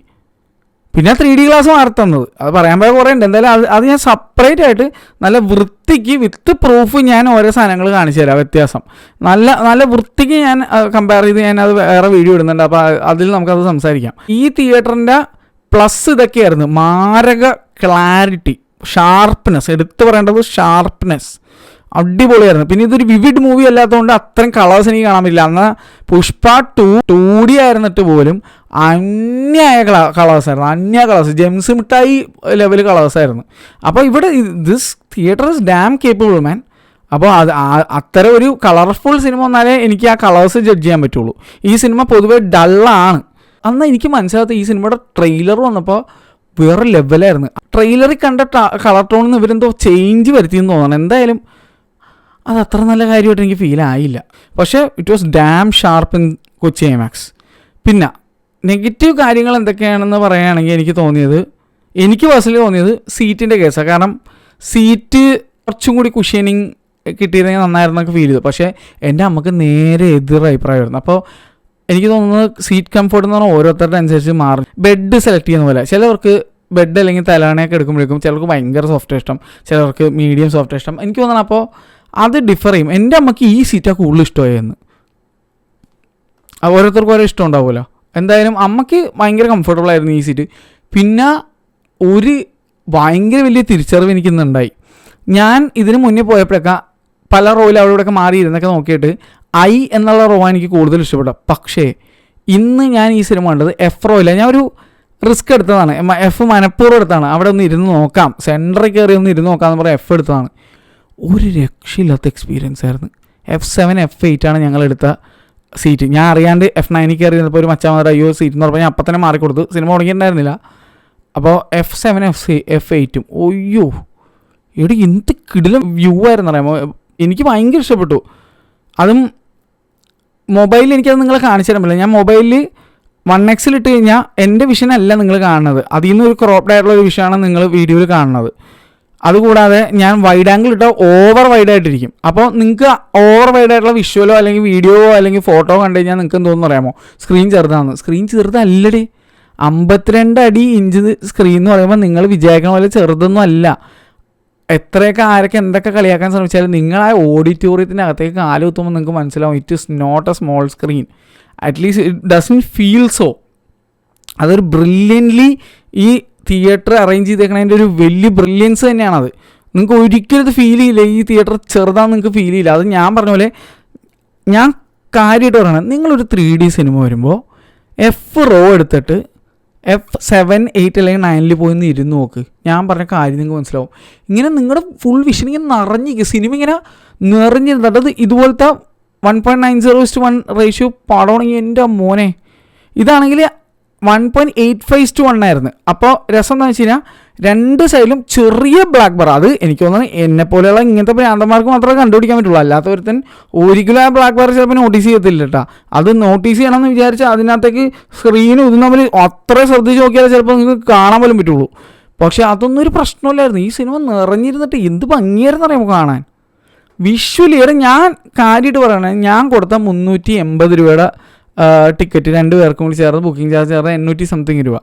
പിന്നെ 3D ഗ്ലാസ് മാറുന്നത് അത് പറയാൻ പോയ കുറേ ഉണ്ട്. എന്തായാലും അത് ഞാൻ സെപ്പറേറ്റ് ആയിട്ട് നല്ല വൃത്തിക്ക് വിത്ത് പ്രൂഫ് ഞാൻ ഓരോ സാധനങ്ങൾ കാണിച്ചു തരാം. വ്യത്യാസം നല്ല വൃത്തിക്ക് ഞാൻ കമ്പയർ ചെയ്ത് ഞാൻ അത് വേറെ വീഡിയോ ഇടുന്നുണ്ട്. അപ്പോൾ അതിൽ നമുക്കത് സംസാരിക്കാം. ഈ തിയേറ്ററിൻ്റെ പ്ലസ് ഇതൊക്കെയായിരുന്നു. മാരക ക്ലാരിറ്റി, ഷാർപ്പ്നെസ്, എടുത്തു പറയേണ്ടത് ഷാർപ്പ്നെസ്. അടിപൊളിയായിരുന്നു. പിന്നെ ഇതൊരു വിവിഡ് മൂവി അല്ലാത്തതുകൊണ്ട് അത്രയും കളേഴ്സ് എനിക്ക് കാണാൻ പറ്റില്ല. എന്നാൽ പുഷ്പ 2D ആയിരുന്നിട്ട് പോലും അന്യായ കളേഴ്സ് ജെംസ് മിഠായി ലെവൽ കളേഴ്സായിരുന്നു. അപ്പോൾ ഇവിടെ this theatre is damn capable man. അപ്പോൾ അത്തരം ഒരു കളർഫുൾ സിനിമ വന്നാലേ എനിക്ക് ആ കളേഴ്സ് ജഡ്ജ് ചെയ്യാൻ പറ്റുള്ളൂ. ഈ സിനിമ പൊതുവെ ഡള്ളാണ്. അന്ന് എനിക്ക് മനസ്സിലാകാത്ത ഈ സിനിമയുടെ ട്രെയിലർ വന്നപ്പോൾ വേറെ ലെവലായിരുന്നു. ട്രെയിലറിൽ കണ്ട കളർ ടോണിൽ നിന്ന് ഇവരെന്തോ ചേഞ്ച് വരുത്തിയെന്ന് തോന്നണം. എന്തായാലും അത് അത്ര നല്ല കാര്യമായിട്ട് എനിക്ക് ഫീൽ ആയില്ല. പക്ഷേ it was dam sharp in Kochi IMAX. പിന്നെ നെഗറ്റീവ് കാര്യങ്ങൾ എന്തൊക്കെയാണെന്ന് പറയുകയാണെങ്കിൽ എനിക്ക് പേഴ്സണലി തോന്നിയത് സീറ്റിൻ്റെ കേസാണ്. കാരണം സീറ്റ് കുറച്ചും കൂടി കുഷ്യനിങ് കിട്ടിയിരുന്നെങ്കിൽ നന്നായിരുന്നൊക്കെ ഫീൽ ചെയ്തു. പക്ഷേ എൻ്റെ അമ്മക്ക് നേരെ എതിർ അഭിപ്രായമായിരുന്നു. അപ്പോൾ എനിക്ക് തോന്നുന്നത് സീറ്റ് കംഫർട്ട് എന്ന് പറഞ്ഞാൽ ഓരോരുത്തരുടെ അനുസരിച്ച് മാറും. ബെഡ് സെലക്ട് ചെയ്യുന്ന പോലെ ചിലവർക്ക് ബെഡ് അല്ലെങ്കിൽ തലവണയൊക്കെ എടുക്കുമ്പോഴേക്കും ചിലർക്ക് ഭയങ്കര സോഫ്റ്റ് ഇഷ്ടം, ചിലർക്ക് മീഡിയം സോഫ്റ്റ് ഇഷ്ടം. എനിക്ക് തോന്നണം അപ്പോൾ അത് ഡിഫർ ചെയ്യും. എൻ്റെ അമ്മയ്ക്ക് ഈ സീറ്റാണ് കൂടുതൽ ഇഷ്ടമായെന്ന്. ഓരോരുത്തർക്കും ഓരോ ഇഷ്ടം ഉണ്ടാവുമല്ലോ. എന്തായാലും അമ്മയ്ക്ക് ഭയങ്കര കംഫർട്ടബിൾ ആയിരുന്നു ഈ സീറ്റ്. പിന്നെ ഒരു ഭയങ്കര വലിയ തിരിച്ചറിവ് എനിക്കിന്നുണ്ടായി. ഞാൻ ഇതിന് മുന്നേ പോയപ്പോഴൊക്കെ പല റോയിൽ അവിടെ ഇവിടെയൊക്കെ മാറിയിരുന്നൊക്കെ നോക്കിയിട്ട് ഐ എന്നുള്ള റോ എനിക്ക് കൂടുതൽ ഇഷ്ടപ്പെട്ടു. പക്ഷേ ഇന്ന് ഞാൻ ഈ സിനിമ കണ്ടത് എഫ് റോയില്ല. ഞാൻ ഒരു റിസ്ക് എടുത്തതാണ്. എഫ് മനഃപൂർവ്വം എടുത്താണ്. അവിടെ ഒന്ന് ഇരുന്ന് നോക്കാം, സെൻറ്ററിൽ കയറി ഒന്ന് ഇരുന്ന് നോക്കാമെന്ന് പറഞ്ഞാൽ എഫ് എടുത്തതാണ്. ഒരു രക്ഷയില്ലാത്ത എക്സ്പീരിയൻസ് ആയിരുന്നു. F7 F8 ആണ് ഞങ്ങളെടുത്ത സീറ്റ്. ഞാൻ അറിയാണ്ട് F9 കയറി ഇരുന്നപ്പോൾ ഒരു മച്ചാമാരുടെ അയ്യോ സീറ്റ് എന്ന് പറഞ്ഞാൽ ഞാൻ അപ്പം തന്നെ മാറിക്കൊടുത്തു. സിനിമ തുടങ്ങിയിട്ടുണ്ടായിരുന്നില്ല. അപ്പോൾ F7 F8 ഒയ്യോ എടി എന്ത് കിടിലം വ്യൂ ആയിരുന്നു അറിയാമോ. എനിക്ക് ഭയങ്കര ഇഷ്ടപ്പെട്ടു. അതും മൊബൈലിൽ എനിക്കത് നിങ്ങളെ കാണിച്ചു തരാൻ പറ്റില്ല. ഞാൻ മൊബൈലിൽ 1x ഇട്ട് കഴിഞ്ഞാൽ എൻ്റെ വിഷനല്ല നിങ്ങൾ കാണുന്നത്, അതിൽ നിന്ന് ഒരു ക്രോപ്ഡ് ആയിട്ടുള്ള ഒരു വിഷയമാണ് നിങ്ങൾ വീഡിയോയിൽ കാണുന്നത്. അതുകൂടാതെ ഞാൻ വൈഡ് ആംഗിൾ ഇട്ടാൽ ഓവർ വൈഡായിട്ടിരിക്കും. അപ്പോൾ നിങ്ങൾക്ക് ഓവർ വൈഡായിട്ടുള്ള വിഷ്വലോ അല്ലെങ്കിൽ വീഡിയോയോ അല്ലെങ്കിൽ ഫോട്ടോ കണ്ടു കഴിഞ്ഞാൽ നിങ്ങൾക്ക് എന്തോന്ന് അറിയാമോ, സ്ക്രീൻ ചെറുതാണെന്ന്. സ്ക്രീൻ ചെറുതല്ലടേ, 52 ഇഞ്ച് സ്ക്രീൻ എന്ന് പറയുമ്പോൾ നിങ്ങൾ വിചാരിക്കണ പോലെ ചെറുതൊന്നും അല്ല. എത്രയൊക്കെ ആരൊക്കെ എന്തൊക്കെ കളിയാക്കാൻ ശ്രമിച്ചാലും നിങ്ങൾ ആ ഓഡിറ്റോറിയത്തിൻ്റെ അകത്തേക്ക് കാലുകുത്തുമ്പോൾ നിങ്ങൾക്ക് മനസ്സിലാവും it is not a small screen. At least it doesn't feel so. അതൊരു ബ്രില്യൻ്റ്ലി ഈ തിയേറ്റർ അറേഞ്ച് ചെയ്തേക്കണതിൻ്റെ ഒരു വലിയ ബ്രില്യൻസ് തന്നെയാണത്. നിങ്ങൾക്ക് ഒരിക്കലും ഇത് ഫീൽ ചെയ്യില്ല ഈ തിയേറ്റർ ചെറുതാണെന്ന് നിങ്ങൾക്ക് ഫീൽ ചെയ്യില്ല. അത് ഞാൻ പറഞ്ഞ പോലെ ഞാൻ കാര്യമായിട്ട് പറയണം, നിങ്ങളൊരു 3D സിനിമ വരുമ്പോൾ എഫ് റോ എടുത്തിട്ട് F7 8 അല്ലെങ്കിൽ 9 പോയി ഒന്ന് ഇരുന്ന് നോക്ക്. ഞാൻ പറഞ്ഞ കാര്യം നിങ്ങൾക്ക് മനസ്സിലാവും. ഇങ്ങനെ നിങ്ങളുടെ ഫുൾ വിഷൻ ഇങ്ങനെ നിറഞ്ഞിരിക്കുക, സിനിമ ഇങ്ങനെ നിറഞ്ഞിരുന്നിട്ട് അത് ഇതുപോലത്തെ 1.90:1 റേഷ്യോ പാടണമെങ്കിൽ എൻ്റെ മോനെ. ഇതാണെങ്കിൽ 1.85:1 ആയിരുന്നു. അപ്പോൾ രസം എന്താണെന്ന് വെച്ച് കഴിഞ്ഞാൽ രണ്ട് സൈഡിലും ചെറിയ ബ്ലാക്ക് ബാർ. അത് എനിക്ക് തോന്നുന്നു എന്നെപ്പോലെയുള്ള ഇങ്ങനത്തെ ഭ്രാന്തന്മാർക്ക് മാത്രമേ കണ്ടുപിടിക്കാൻ പറ്റുള്ളൂ. അല്ലാത്തവരുത്തൻ ഒരിക്കലും ആ ബ്ലാക്ക് ബാർ ചിലപ്പോൾ നോട്ടീസ് ചെയ്യത്തില്ല കേട്ടോ. അത് നോട്ടീസ് ചെയ്യണമെന്ന് വിചാരിച്ചാൽ അതിനകത്തേക്ക് സ്ക്രീനും ഇതും തമ്മിൽ അത്ര ശ്രദ്ധിച്ച് നോക്കിയാലേ ചിലപ്പോൾ നിങ്ങൾക്ക് കാണാൻ പോലും പറ്റുള്ളൂ. പക്ഷേ അതൊന്നും ഒരു പ്രശ്നമില്ലായിരുന്നു. ഈ സിനിമ നിറഞ്ഞിരുന്നിട്ട് എന്ത് ഭംഗിയായിരുന്നു അറിയാമോ കാണാൻ. വിഷ്വലി ഞാൻ കാര്യമായിട്ട് പറയണേ, ഞാൻ കൊടുത്ത 380 രൂപയുടെ ടിക്കറ്റ് 2 പേർക്കും കൂടി ചേർന്ന് ബുക്കിംഗ് ചാർജ് ചേർന്ന് 800 സംതിങ് രൂപ,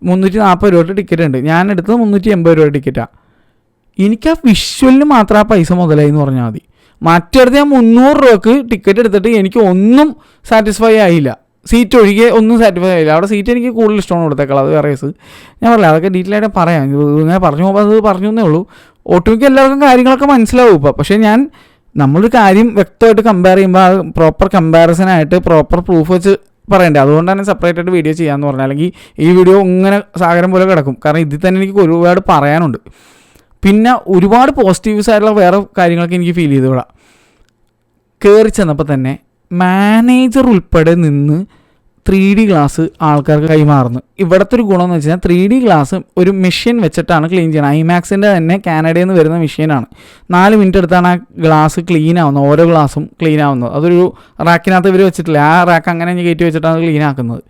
340 രൂപയുടെ ടിക്കറ്റ് ഉണ്ട്. ഞാൻ എടുത്തത് 380 രൂപയുടെ ടിക്കറ്റാണ്. എനിക്ക് ആ വിഷ്വലിന് മാത്രം ആ പൈസ മുതലായി എന്ന് പറഞ്ഞാൽ മതി. മറ്റടുത്ത് ഞാൻ 300 രൂപക്ക് ടിക്കറ്റ് എടുത്തിട്ട് എനിക്ക് ഒന്നും സാറ്റിസ്ഫൈ ആയില്ല. സീറ്റ് ഒഴികെ ഒന്നും സാറ്റിസ്ഫൈ ആയില്ല. അവിടെ സീറ്റ് എനിക്ക് കൂടുതൽ ഇഷ്ടമാണ് കൊടുത്തേക്കാൾ, അത് വേറെ കേസ്. ഞാൻ പറയാം, അതൊക്കെ ഡീറ്റെയിൽ ആയിട്ട് പറയാം. ഇങ്ങനെ പറഞ്ഞു പോകുമ്പോൾ അത് പറഞ്ഞു എന്നേ ഉള്ളൂ. ഒട്ടുമിക്ക എല്ലാവർക്കും കാര്യങ്ങളൊക്കെ മനസ്സിലാവും ഇപ്പോൾ. പക്ഷേ നമ്മളൊരു കാര്യം വ്യക്തമായിട്ട് കമ്പയർ ചെയ്യുമ്പോൾ അത് പ്രോപ്പർ കമ്പാരിസനായിട്ട് പ്രോപ്പർ പ്രൂഫ് വെച്ച് പറയണ്ടേ. അതുകൊണ്ടാണ് സെപ്പറേറ്റ് ആയിട്ട് വീഡിയോ ചെയ്യാമെന്ന് പറഞ്ഞാൽ. അല്ലെങ്കിൽ ഈ വീഡിയോ ഇങ്ങനെ സാഗരം പോലെ കിടക്കും. കാരണം ഇതിൽ തന്നെ എനിക്ക് ഒരുപാട് പറയാനുണ്ട്. പിന്നെ ഒരുപാട് പോസിറ്റീവ്സ് ആയിട്ടുള്ള വേറെ കാര്യങ്ങളൊക്കെ എനിക്ക് ഫീൽ ചെയ്തു. ഇവിടെ കയറി ചെന്നപ്പോൾ തന്നെ മാനേജർ ഉൾപ്പെടെ നിന്ന് 3D ഗ്ലാസ് ആൾക്കാർക്ക് കൈമാറുന്നു. ഇവിടുത്തെ ഒരു ഗുണമെന്ന് വെച്ച് കഴിഞ്ഞാൽ 3D ഗ്ലാസ് ഒരു മെഷീൻ വെച്ചിട്ടാണ് ക്ലീൻ ചെയ്യുന്നത്. ഐമാക്സിൻ്റെ തന്നെ കാനഡയിൽ നിന്ന് വരുന്ന മെഷീനാണ്. 4 മിനിറ്റ് എടുത്താണ് ആ ഗ്ലാസ് ക്ലീൻ ആവുന്നത്, ഓരോ ഗ്ലാസും ക്ലീൻ ആവുന്നത്. അതൊരു റാക്കിനകത്ത് ഇവർ വെച്ചിട്ടില്ല, ആ റാക്ക് അങ്ങനെ കയറ്റി വെച്ചിട്ടാണ് ക്ലീൻ ആക്കുന്നത്.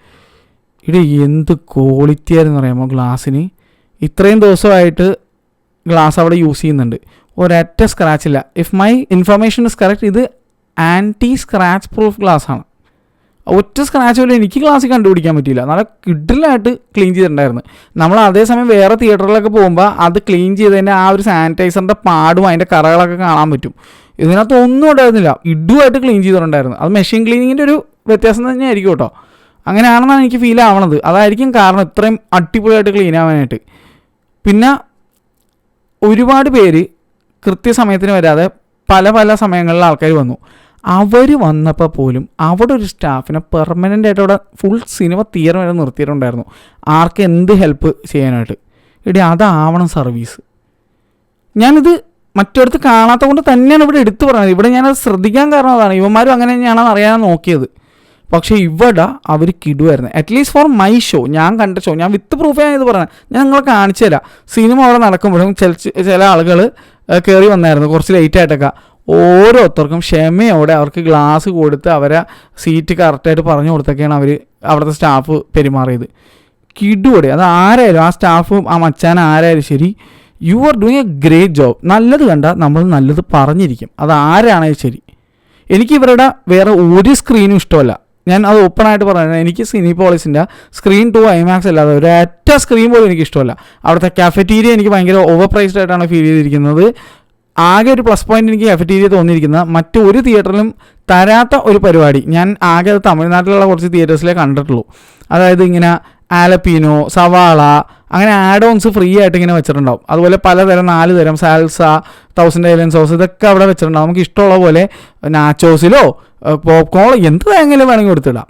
ഇത് എന്ത് ക്വാളിറ്റി ആയിരുന്നു അറിയാമോ ഗ്ലാസ്സിന്. ഇത്രയും ദിവസമായിട്ട് ഗ്ലാസ് അവിടെ യൂസ് ചെയ്യുന്നുണ്ട്, ഒരൊറ്റ സ്ക്രാച്ചില്ല. If my information is correct, ഇത് ആൻറ്റി സ്ക്രാച്ച് പ്രൂഫ് ഗ്ലാസ്സാണ്. ഒറ്റ സ്ക്രാച്ച് പോലും എനിക്ക് ക്ലാസ്സിൽ കണ്ടുപിടിക്കാൻ പറ്റിയില്ല. നല്ല കിഡിലായിട്ട് ക്ലീൻ ചെയ്തിട്ടുണ്ടായിരുന്നു. നമ്മൾ അതേസമയം വേറെ തിയേറ്ററിലൊക്കെ പോകുമ്പോൾ അത് ക്ലീൻ ചെയ്തതിൻ്റെ ആ ഒരു സാനിറ്റൈസറിൻ്റെ പാടും അതിൻ്റെ കറകളൊക്കെ കാണാൻ പറ്റും. ഇതിനകത്ത് ഒന്നും ഉണ്ടായിരുന്നില്ല, ഇടുമായിട്ട് ക്ലീൻ ചെയ്തിട്ടുണ്ടായിരുന്നു. അത് മെഷീൻ ക്ലീനിങ്ങിൻ്റെ ഒരു വ്യത്യാസം തന്നെയായിരിക്കും കേട്ടോ. അങ്ങനെയാണെന്നാണ് എനിക്ക് ഫീൽ ആവണത്. അതായിരിക്കും കാരണം ഇത്രയും അടിപൊളിയായിട്ട് ക്ലീൻ ആവാനായിട്ട്. പിന്നെ ഒരുപാട് പേര് കൃത്യസമയത്തിന് വരാതെ പല സമയങ്ങളിൽ ആൾക്കാർ വന്നു. അവർ വന്നപ്പോൾ പോലും അവിടെ ഒരു സ്റ്റാഫിനെ പെർമനൻ്റ് ആയിട്ട് അവിടെ ഫുൾ സിനിമ തിയേറ്റർ വരെ നിർത്തിയിട്ടുണ്ടായിരുന്നു, ആർക്ക് എന്ത് ഹെൽപ്പ് ചെയ്യാനായിട്ട്. അതാവണം സർവീസ്. ഞാനിത് മറ്റൊരിടത്ത് കാണാത്ത കൊണ്ട് തന്നെയാണ് ഇവിടെ എടുത്തു പറയുന്നത്. ഇവിടെ ഞാനത് ശ്രദ്ധിക്കാൻ കാരണം അതാണ്, ഇവന്മാരും അങ്ങനെ തന്നെയാണെന്ന് അറിയാൻ നോക്കിയത്. പക്ഷേ ഇവിടെ അവർ കിടുമായിരുന്നു. അറ്റ്ലീസ്റ്റ് ഫോർ മൈ ഷോ, ഞാൻ കണ്ട ഷോ, ഞാൻ വിത്ത് പ്രൂഫ് ഞാൻ ഇത് പറഞ്ഞത്, ഞാൻ നിങ്ങളെ കാണിച്ചു തരാം. സിനിമ അവിടെ നടക്കുമ്പോഴും ചില ആളുകൾ കയറി വന്നായിരുന്നു കുറച്ച് ലേറ്റായിട്ടൊക്കെ. ഓരോരുത്തർക്കും ക്ഷമയോടെ അവർക്ക് ഗ്ലാസ് കൊടുത്ത് അവരെ സീറ്റ് കറക്റ്റായിട്ട് പറഞ്ഞു കൊടുത്തൊക്കെയാണ് അവിടുത്തെ സ്റ്റാഫ് പെരുമാറിയത്. കിടുവോടെ അത് ആരായാലും, ആ സ്റ്റാഫും ആ മച്ചാൻ ആരായാലും ശരി, you are doing A great job. നല്ലത് കണ്ടാൽ നമ്മൾ നല്ലത് പറഞ്ഞിരിക്കും, അത് ആരാണെങ്കിലും ശരി. എനിക്ക് ഇവരുടെ വേറെ ഒരു സ്ക്രീനും ഇഷ്ടമല്ല, ഞാൻ അത് ഓപ്പണായിട്ട് പറയുന്നത്. എനിക്ക് സിനിപോളിസിൻ്റെ സ്ക്രീൻ 2 IMAX അല്ലാതെ ഒരൊറ്റ സ്ക്രീൻ പോലും എനിക്ക് ഇഷ്ടമല്ല. അവിടുത്തെ കാഫറ്റീരിയ എനിക്ക് ഭയങ്കര ഓവർ പ്രൈസ്ഡ് ആയിട്ടാണ് ഫീൽ ചെയ്തിരിക്കുന്നത്. ആകെ ഒരു പ്ലസ് പോയിന്റ് എനിക്ക് കാഫറ്റീരിയ തോന്നിയിരിക്കുന്നത്, മറ്റൊരു തിയേറ്ററിലും തരാത്ത ഒരു പരിപാടി ഞാൻ ആകെ അത് തമിഴ്നാട്ടിലുള്ള കുറച്ച് തിയേറ്റേഴ്സിലേ കണ്ടിട്ടുള്ളൂ. അതായത് ഇങ്ങനെ ആലപ്പീനോ, സവാള, അങ്ങനെ ആഡ് ഓൺസ് ഫ്രീ ആയിട്ട് ഇങ്ങനെ വെച്ചിട്ടുണ്ടാവും. അതുപോലെ പലതരം 4 തരം സാൽസ, 1000 Island സോസ്, ഇതൊക്കെ അവിടെ വെച്ചിട്ടുണ്ടാവും. നമുക്ക് ഇഷ്ടമുള്ള പോലെ നാച്ചോസിലോ പോപ്കോൺ എന്ത് തേങ്ങയിലും വേണമെങ്കിൽ കൊടുത്തിടാം.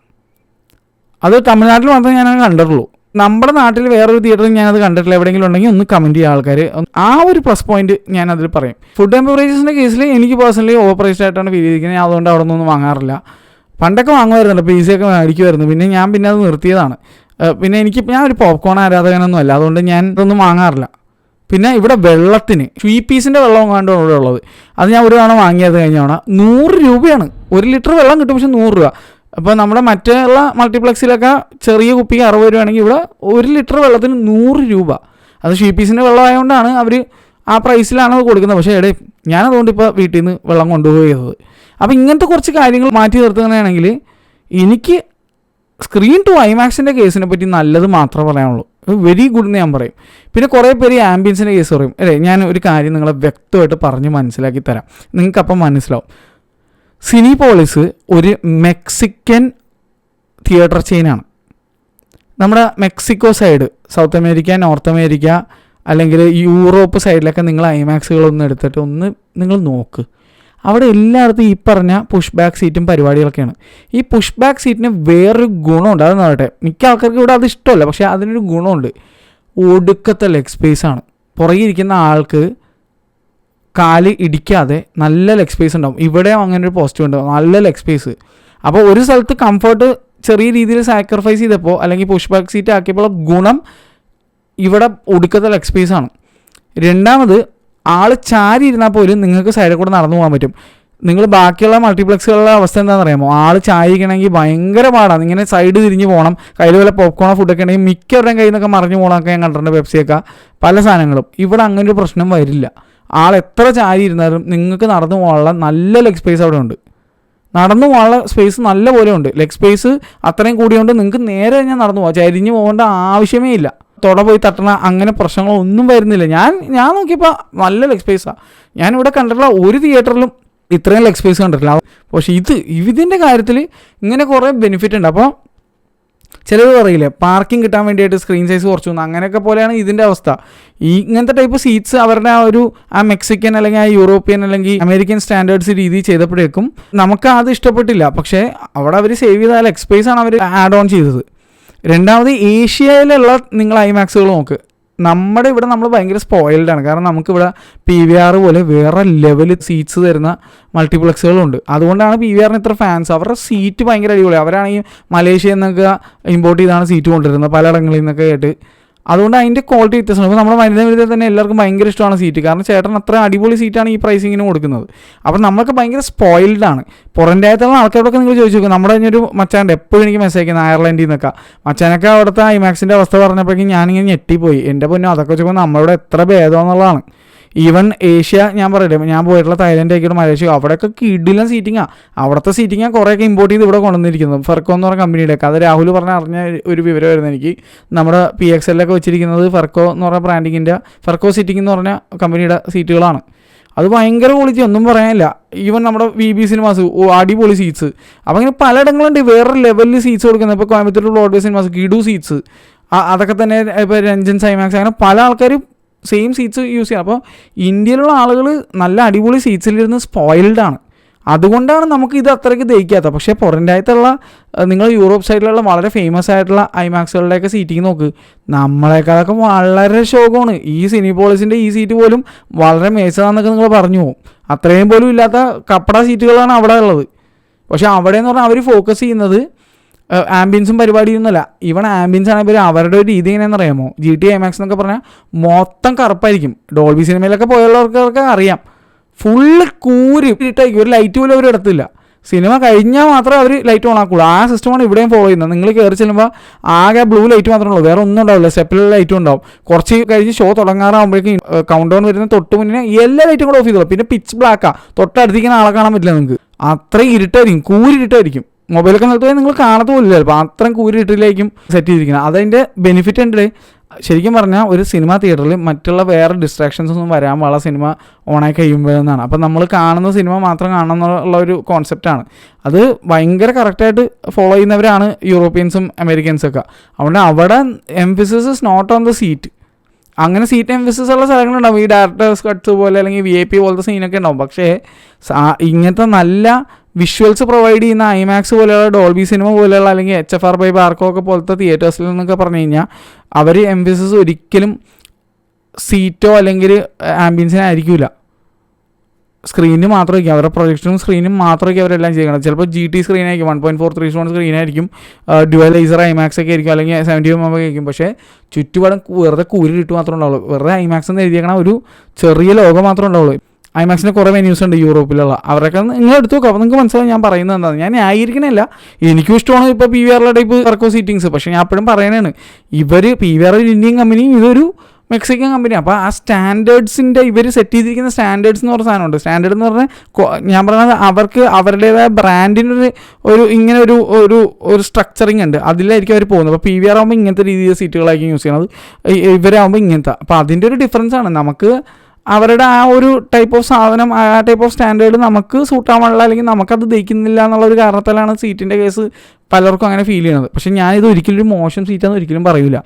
അത് തമിഴ്നാട്ടിൽ മാത്രമേ ഞാനത് കണ്ടിട്ടുള്ളൂ. നമ്മുടെ നാട്ടിൽ വേറൊരു തിയേറ്ററിൽ ഞാനത് കണ്ടിട്ടില്ല. എവിടെയെങ്കിലും ഉണ്ടെങ്കിൽ ഒന്ന് കമൻറ്റ് ചെയ്യുക ആൾക്കാർ. ആ ഒരു പ്ലസ് പോയിന്റ് ഞാനതിൽ പറയും. ഫുഡ് ആൻഡ് ബെവറേജസിൻ്റെ കേസിൽ എനിക്ക് പേഴ്സണലി ഓവർ പ്രൈസ്ഡ് ആയിട്ടാണ് ഫീൽ ചെയ്തിരിക്കുന്നത്. ഞാൻ അതുകൊണ്ട് അവിടെ നിന്നൊന്നും വാങ്ങാറില്ല. പണ്ടൊക്കെ വാങ്ങുമായിരുന്നല്ലോ, പൈസയൊക്കെ മേടിക്കുമായിരുന്നു. പിന്നെ അത് നിർത്തിയതാണ്. പിന്നെ ഞാൻ ഒരു പോപ്കോൺ ആരാധകനൊന്നും അല്ല, അതുകൊണ്ട് ഞാൻ ഇതൊന്നും വാങ്ങാറില്ല. പിന്നെ ഇവിടെ വെള്ളത്തിന് സ്വീപ്പീസിൻ്റെ വെള്ളം എങ്ങാണ്ട് ഇവിടെ ഉള്ളത്, അത് ഞാൻ ഒരു തവണ വാങ്ങിയത് കഴിഞ്ഞ തവണ 100 രൂപയാണ്. 1 ലിറ്റർ വെള്ളം കിട്ടും, പക്ഷെ 100 രൂപ. അപ്പോൾ നമ്മുടെ മറ്റുള്ള മൾട്ടിപ്ലക്സിലൊക്കെ ചെറിയ കുപ്പിക്ക് 60 രൂപയാണെങ്കിൽ ഇവിടെ 1 ലിറ്റർ വെള്ളത്തിന് 100 രൂപ. അത് സ്വീപ്പീസിൻ്റെ വെള്ളം ആയതുകൊണ്ടാണ് അവർ ആ പ്രൈസിലാണ് അത് കൊടുക്കുന്നത്. പക്ഷേ ഞാനതുകൊണ്ട് ഇപ്പോൾ വീട്ടിൽ നിന്ന് വെള്ളം കൊണ്ടുപോയത്. അപ്പോൾ ഇങ്ങനത്തെ കുറച്ച് കാര്യങ്ങൾ മാറ്റി നിർത്തുകയാണെങ്കിൽ എനിക്ക് സ്ക്രീൻ 2 IMAXിൻ്റെ കേസിനെ പറ്റി നല്ലത് മാത്രമേ പറയാനുള്ളൂ. വെരി ഗുഡ് എന്ന് ഞാൻ പറയും. പിന്നെ കുറേ പേര് ആംബിയൻസിൻ്റെ കേസ് പറയും. ഞാൻ ഒരു കാര്യം നിങ്ങളെ വ്യക്തമായിട്ട് പറഞ്ഞ് മനസ്സിലാക്കി തരാം, നിങ്ങൾക്കപ്പം മനസ്സിലാവും. സിനിപോളിസ് ഒരു മെക്സിക്കൻ തിയേറ്റർ ചെയിനാണ്. നമ്മുടെ Mexico side, South America, North America, അല്ലെങ്കിൽ യൂറോപ്പ് സൈഡിലൊക്കെ നിങ്ങൾ IMAXകളൊന്നും എടുത്തിട്ട് നിങ്ങൾ നോക്ക്. അവിടെ എല്ലായിടത്തും ഈ പറഞ്ഞ പുഷ് ബാക്ക് സീറ്റും പരിപാടികളൊക്കെയാണ്. ഈ പുഷ് ബാക്ക് സീറ്റിന് വേറൊരു ഗുണമുണ്ട്, അതെന്ന് പറയട്ടെ. മിക്ക ആൾക്കാർക്ക് ഇവിടെ അത് ഇഷ്ടമല്ല, പക്ഷേ അതിനൊരു ഗുണമുണ്ട്. ഒടുക്കത്തെ ലെഗ് സ്പേസാണ്. പുറകെ ഇരിക്കുന്ന ആൾക്ക് കാല് ഇടിക്കാതെ നല്ല ലെഗ് സ്പേസ് ഉണ്ടാവും. ഇവിടെ അങ്ങനെ ഒരു പോസിറ്റീവ് ഉണ്ടാവും, നല്ല ലെഗ് സ്പേസ്. അപ്പോൾ ഒരു സ്ഥലത്ത് കംഫർട്ട് ചെറിയ രീതിയിൽ സാക്രിഫൈസ് ചെയ്തപ്പോൾ അല്ലെങ്കിൽ പുഷ് ബാക്ക് സീറ്റ് ആക്കിയപ്പോൾ ഗുണം ഇവിടെ ഒടുക്കത്തെ ലെഗ് സ്പേസാണ്. രണ്ടാമത്, ആൾ ചാരി ഇരുന്നാൽ പോലും നിങ്ങൾക്ക് സൈഡിൽ കൂടെ നടന്നു പോകാൻ പറ്റും. നിങ്ങൾ ബാക്കിയുള്ള മൾട്ടിപ്ലക്സുകളുടെ അവസ്ഥ എന്താണെന്ന് അറിയാമോ? ആൾ ചായക്കണമെങ്കിൽ ഭയങ്കര പാടാണ്. ഇങ്ങനെ സൈഡ് തിരിഞ്ഞ് പോകണം. കയ്യിൽ വല്ല പോപ്കോണോ ഫുഡൊക്കെ ഉണ്ടെങ്കിൽ മിക്കവരുടെയും കയ്യിൽ നിന്നൊക്കെ മറിഞ്ഞു പോകണമൊക്കെ ഞാൻ കണ്ടിട്ടുണ്ട്, പെപ്സിയൊക്കെ പല സാധനങ്ങളും. ഇവിടെ അങ്ങനെ ഒരു പ്രശ്നം വരില്ല. ആൾ എത്ര ചാരി ഇരുന്നാലും നിങ്ങൾക്ക് നടന്നു പോകാനുള്ള നല്ല ലെഗ് സ്പേസ് അവിടെ ഉണ്ട്. നടന്നു പോകാനുള്ള സ്പേസ് നല്ല പോലെ ഉണ്ട്. ലെഗ് സ്പേസ് അത്രയും കൂടിയുകൊണ്ട് നിങ്ങൾക്ക് നേരെ കഴിഞ്ഞാൽ നടന്നു പോകാം, ചരിഞ്ഞ് പോകേണ്ട ആവശ്യമേ ഇല്ല. തൊട പോയി തട്ടണ അങ്ങനെ പ്രശ്നങ്ങളൊന്നും വരുന്നില്ല. ഞാൻ നോക്കിയപ്പോൾ നല്ല ലെഗ് സ്പേസാണ്. ഞാനിവിടെ കണ്ടിട്ടുള്ള ഒരു തിയേറ്ററിലും ഇത്രയും ലെഗ് സ്പേസ് കണ്ടിട്ടില്ല. പക്ഷേ ഇതിൻ്റെ കാര്യത്തിൽ ഇങ്ങനെ കുറേ ബെനിഫിറ്റ് ഉണ്ട്. അപ്പോൾ ചിലത് പറയില്ലേ, പാർക്കിംഗ് കിട്ടാൻ വേണ്ടിയിട്ട് സ്ക്രീൻ സൈസ് കുറച്ചു വന്നു, അങ്ങനെയൊക്കെ പോലെയാണ് ഇതിൻ്റെ അവസ്ഥ. ഇങ്ങനത്തെ ടൈപ്പ് സീറ്റ്സ് അവരുടെ ആ മെക്സിക്കൻ അല്ലെങ്കിൽ ആ യൂറോപ്യൻ അല്ലെങ്കിൽ അമേരിക്കൻ സ്റ്റാൻഡേർഡ്സ് രീതി ചെയ്തപ്പോഴേക്കും നമുക്ക് അത് ഇഷ്ടപ്പെട്ടില്ല. പക്ഷേ അവിടെ അവർ സേവ് ചെയ്ത ലെഗ് സ്പേസ് ആണ് അവർ ആഡ് ഓൺ ചെയ്തത്. രണ്ടാമത്, ഏഷ്യയിലുള്ള നിങ്ങൾ IMAXകൾ നോക്ക്. നമ്മുടെ ഇവിടെ നമ്മൾ ഭയങ്കര സ്പോയിൽഡാണ്. കാരണം നമുക്കിവിടെ PVR പോലെ വേറെ ലെവലിൽ സീറ്റ്സ് തരുന്ന മൾട്ടിപ്ലക്സുകളുണ്ട്. അതുകൊണ്ടാണ് PVRന് ഇത്ര ഫാൻസ്. അവരുടെ സീറ്റ് ഭയങ്കര അടിപൊളിയാണ്. അവരാണെങ്കിൽ മലേഷ്യയിൽ നിന്നൊക്കെ ഇമ്പോർട്ട് ചെയ്താണ് സീറ്റ് കൊണ്ടുവരുന്നത്, പലയിടങ്ങളിൽ നിന്നൊക്കെ ആയിട്ട്. അതുകൊണ്ട് അതിൻ്റെ ക്വാളിറ്റി വ്യത്യാസമാണ്. ഇപ്പോൾ നമ്മുടെ വനിത തന്നെ എല്ലാവർക്കും ഭയങ്കര ഇഷ്ടമാണ് സീറ്റ്. കാരണം ചേട്ടൻ അത്ര അടിപൊളി സീറ്റാണ് ഈ പ്രൈസിങ്ങിന് കൊടുക്കുന്നത്. അപ്പോൾ നമ്മളൊക്കെ ഭയങ്കര സ്പോയിൽഡാണ്. പുറം രാജ്യത്തുള്ള ആൾക്കാരോടൊക്കെ നിങ്ങൾ ചോദിച്ചു നോക്കും. നമ്മുടെ ഒരു മച്ചാണ്ട് എപ്പോഴും എനിക്ക് മെസ്സേജ് അയക്കുന്നത് അയർലൻഡിൽ നിന്നൊക്കെ. മച്ചാനൊക്കെ അവിടുത്തെ IMAXിൻ്റെ അവസ്ഥ പറഞ്ഞപ്പോഴേക്കും ഞാനിങ്ങനെ ഞെട്ടിപ്പോയി. എൻ്റെ പൊന്നോ, അതൊക്കെ വെച്ചപ്പോൾ നമ്മളിവിടെ എത്ര ഭേദമെന്നുള്ളതാണ്. ഈവൻ ഏഷ്യ, ഞാൻ പറയില്ലേ, ഞാൻ പോയിട്ടുള്ള തായ്ലൻഡ് ആയിക്കോട്ടെ, മലേഷ്യ, അവിടെയൊക്കെ കിടിലൻ സീറ്റിങ്ങാണ്. അവിടുത്തെ സീറ്റിങ്ങാണ് കുറേയൊക്കെ ഇമ്പോർട്ട് ചെയ്ത് ഇവിടെ കൊണ്ടുവന്നിരിക്കുന്നത്. ഫെർക്കോ എന്ന് പറഞ്ഞ കമ്പനിയുടെയൊക്കെ. അത് രാഹുൽ അറിഞ്ഞ ഒരു വിവരമായിരുന്നു എനിക്ക്. നമ്മുടെ PXLൊക്കെ വെച്ചിരിക്കുന്നത് ഫെർക്കോ എന്ന് പറഞ്ഞ ബ്രാൻഡിങ്ങിൻ്റെ ഫെർക്കോ സീറ്റിംഗ് എന്ന് പറഞ്ഞ കമ്പനിയുടെ സീറ്റുകളാണ്. അത് ഭയങ്കര ക്വാളിറ്റി, ഒന്നും പറയാനില്ല. ഈവൻ നമ്മുടെ VB സിനിമാസ് അടിപൊളി സീറ്റ്സ്. അപ്പോൾ അങ്ങനെ പലയിടങ്ങളുണ്ട് വേറെ ലെവലിൽ സീറ്റ്സ് കൊടുക്കുന്നത്. ഇപ്പോൾ കോയമ്പത്തൂർ ബ്രോഡ്വേ സിനിമാസ് കിഡു സീറ്റ്സ്, അതൊക്കെ തന്നെ. ഇപ്പോൾ രഞ്ജൻസ് IMAX, അങ്ങനെ പല ആൾക്കാരും സെയിം സീറ്റ്സ് യൂസ് ചെയ്യാം. അപ്പോൾ ഇന്ത്യയിലുള്ള ആളുകൾ നല്ല അടിപൊളി സീറ്റ്സിലിരുന്ന് സ്പോയിൽഡാണ്. അതുകൊണ്ടാണ് നമുക്ക് ഇത് അത്രയ്ക്ക് ദഹിക്കാത്തത്. പക്ഷേ പുറം രാജ്യത്തുള്ള നിങ്ങൾ യൂറോപ്പ് സൈഡിലുള്ള വളരെ ഫേമസ് ആയിട്ടുള്ള ഐമാക്സുകളുടെയൊക്കെ സീറ്റിംഗ് നോക്ക്, നമ്മളെക്കാളൊക്കെ വളരെ ശോകമാണ്. ഈ സിനിപോളിസിൻ്റെ ഈ സീറ്റ് പോലും വളരെ മേച്ചതാണെന്നൊക്കെ നിങ്ങൾ പറഞ്ഞു പോകും. അത്രയും പോലും ഇല്ലാത്ത കപ്പട സീറ്റുകളാണ് അവിടെ ഉള്ളത്. പക്ഷേ അവിടെ എന്ന് പറഞ്ഞാൽ അവർ ഫോക്കസ് ചെയ്യുന്നത് ആംബിയൻസും പരിപാടിയൊന്നുമല്ല. ഈവൺ ആംബിയൻസ് ആണെങ്കിൽ അവരുടെ ഒരു രീതി എങ്ങനെയാണെന്ന് അറിയാമോ? GTA IMAX എന്നൊക്കെ പറഞ്ഞാൽ മൊത്തം കറുപ്പായിരിക്കും. ഡോൾബി സിനിമയിലൊക്കെ പോയുള്ളവർക്കൊക്കെ അറിയാം. ഫുള്ള് കൂരി ഇട്ടായിരിക്കും, ഒരു ലൈറ്റ് പോലും അവർ എടുത്തില്ല. സിനിമ കഴിഞ്ഞാൽ മാത്രമേ അവർ ലൈറ്റ് ഓൺ ആക്കുള്ളൂ. ആ സിസ്റ്റമാണ് ഇവിടെയും ഫോളോ ചെയ്യുന്നത്. നിങ്ങൾ കയറി ചെല്ലുമ്പോൾ ആകെ ബ്ലൂ ലൈറ്റ് മാത്രമേ ഉള്ളൂ, വേറെ ഒന്നും ഉണ്ടാവില്ല. സ്റ്റെപ്പിലുള്ള ലൈറ്റും ഉണ്ടാവും. കുറച്ച് കഴിഞ്ഞ് ഷോ തുടങ്ങാറാകുമ്പോഴേക്കും കൗണ്ട് ഡൗൺ വരുന്ന തൊട്ട് മുന്നേ എല്ലാ ലൈറ്റും കൂടെ ഓഫ് ചെയ്തോളൂ. പിന്നെ പിച്ച് ബ്ലാക്കാണ്, തൊട്ടടുത്തിരിക്കുന്ന ആളെ കാണാൻ പറ്റില്ല നിങ്ങൾക്ക്. അത്രയും ഇരുട്ടായിരിക്കും, കൂരിട്ടായിരിക്കും. മൊബൈലൊക്കെ നിർത്തുപോയി നിങ്ങൾ കാണാത്ത പോലില്ല ചിലപ്പോൾ, അത്രയും കൂരിട്ടിലേക്കും സെറ്റ് ചെയ്തിരിക്കുന്നത്. അതതിൻ്റെ ബെനിഫിറ്റ് ഉണ്ട്. ശരിക്കും പറഞ്ഞാൽ ഒരു സിനിമ തിയേറ്ററിൽ മറ്റുള്ള വേറെ ഡിസ്ട്രാക്ഷൻസ് ഒന്നും വരാൻ പാടില്ല സിനിമ ഓണായി കഴിയുമ്പോഴെന്നാണ്. അപ്പം നമ്മൾ കാണുന്ന സിനിമ മാത്രം കാണണം എന്നുള്ള ഒരു കോൺസെപ്റ്റാണ്. അത് ഭയങ്കര കറക്റ്റായിട്ട് ഫോളോ ചെയ്യുന്നവരാണ് യൂറോപ്യൻസും അമേരിക്കൻസൊക്കെ. അതുകൊണ്ട് അവിടെ emphasis is not on the seat. അങ്ങനെ സീറ്റ് എംഫസിസ് ഉള്ള സ്ഥലങ്ങളുണ്ടാവും, ഈ ഡയറക്ടേഴ്സ് കട്ട്സ് പോലെ അല്ലെങ്കിൽ VIP പോലത്തെ സീനൊക്കെ ഉണ്ടാവും. പക്ഷേ ഇങ്ങനത്തെ നല്ല വിഷ്വൽസ് പ്രൊവൈഡ് ചെയ്യുന്ന IMAX പോലെയുള്ള ഡോൾബി സിനിമ പോലെയുള്ള അല്ലെങ്കിൽ HFR ബൈ ബാർക്കോ ഒക്കെ പോലത്തെ തിയേറ്റേഴ്സിൽ നിന്നൊക്കെ പറഞ്ഞു കഴിഞ്ഞാൽ അവർ എംഫസിസ് ഒരിക്കലും സീറ്റോ അല്ലെങ്കിൽ ആംബിയൻസിനായിരിക്കില്ല, സ്ക്രീനിന് മാത്രമായിരിക്കും. അവരുടെ പ്രൊജക്ഷനും സ്ക്രീനും മാത്രമായിരിക്കും അവരെല്ലാം ചെയ്യണം. ചിലപ്പോൾ GT സ്ക്രീനായിരിക്കും, 1.43 സ്ക്രീനായിരിക്കും, ഡ്യുവൽ ലേസർ IMAX ഒക്കെ ആയിരിക്കും, അല്ലെങ്കിൽ 70mm ഒക്കെ ആയിരിക്കും. പക്ഷേ ചുറ്റുപാടും വെറുതെ കൂരിട്ട് മാത്രമേ ഉണ്ടാവുള്ളൂ. വെറുതെ IMAX എന്ന് എഴുതിയേക്കണ ഒരു ചെറിയ ലോഗോ മാത്രമേ ഉണ്ടാവുള്ളൂ. IMAXിന് കുറേ വെന്യൂസ് ഉണ്ട് യൂറോപ്പിലുള്ള, അവരൊക്കെ നിങ്ങൾ എടുത്തു നോക്കുക. അപ്പോൾ നിങ്ങൾക്ക് മനസ്സിലാവും ഞാൻ പറയുന്നത് എന്താണ്. ഞാൻ ന്യായീകരിക്കണമല്ല, എനിക്കും ഇഷ്ടമാണ് ഇപ്പോൾ PVR ടൈപ്പ് വർക്കോ സീറ്റിങ്സ്. പക്ഷേ ഞാൻ എപ്പോഴും പറയണതാണ്, PVR ഒരു ഇന്ത്യൻ കമ്പനിയും ഇതൊരു മെക്സിക്കൻ കമ്പനി. അപ്പോൾ ആ സ്റ്റാൻഡേർഡ്സിൻ്റെ ഇവർ സെറ്റ് ചെയ്തിരിക്കുന്ന സ്റ്റാൻഡേർഡ്സ് എന്ന് പറഞ്ഞ സാധനമുണ്ട്. സ്റ്റാൻഡേർഡ് എന്ന് പറഞ്ഞാൽ ഞാൻ പറയുന്നത് അവർക്ക് അവരുടേതായ ബ്രാൻഡിനൊരു ഇങ്ങനെ ഒരു സ്ട്രക്ചറിങ് ഉണ്ട്, അതിലായിരിക്കും അവർ പോകുന്നത്. അപ്പോൾ PVR ആകുമ്പോൾ ഇങ്ങനത്തെ രീതിയിൽ സീറ്റുകളായിരിക്കും യൂസ് ചെയ്യണത്, ഇവരാകുമ്പോൾ ഇങ്ങനത്തെ. അപ്പോൾ അതിൻ്റെ ഒരു ഡിഫറൻസ് ആണ്. നമുക്ക് അവരുടെ ആ ഒരു ടൈപ്പ് ഓഫ് സാധനം, ആ ടൈപ്പ് ഓഫ് സ്റ്റാൻഡേർഡ് നമുക്ക് സൂട്ടാവാനുള്ള അല്ലെങ്കിൽ നമുക്കത് ദഹിക്കുന്നില്ല എന്നുള്ളൊരു കാരണത്താലാണ് സീറ്റിൻ്റെ കേസ് പലർക്കും അങ്ങനെ ഫീൽ ചെയ്യണത്. പക്ഷേ ഞാനിത് ഒരിക്കലും ഒരു മോശം സീറ്റാന്ന് ഒരിക്കലും പറയില്ല.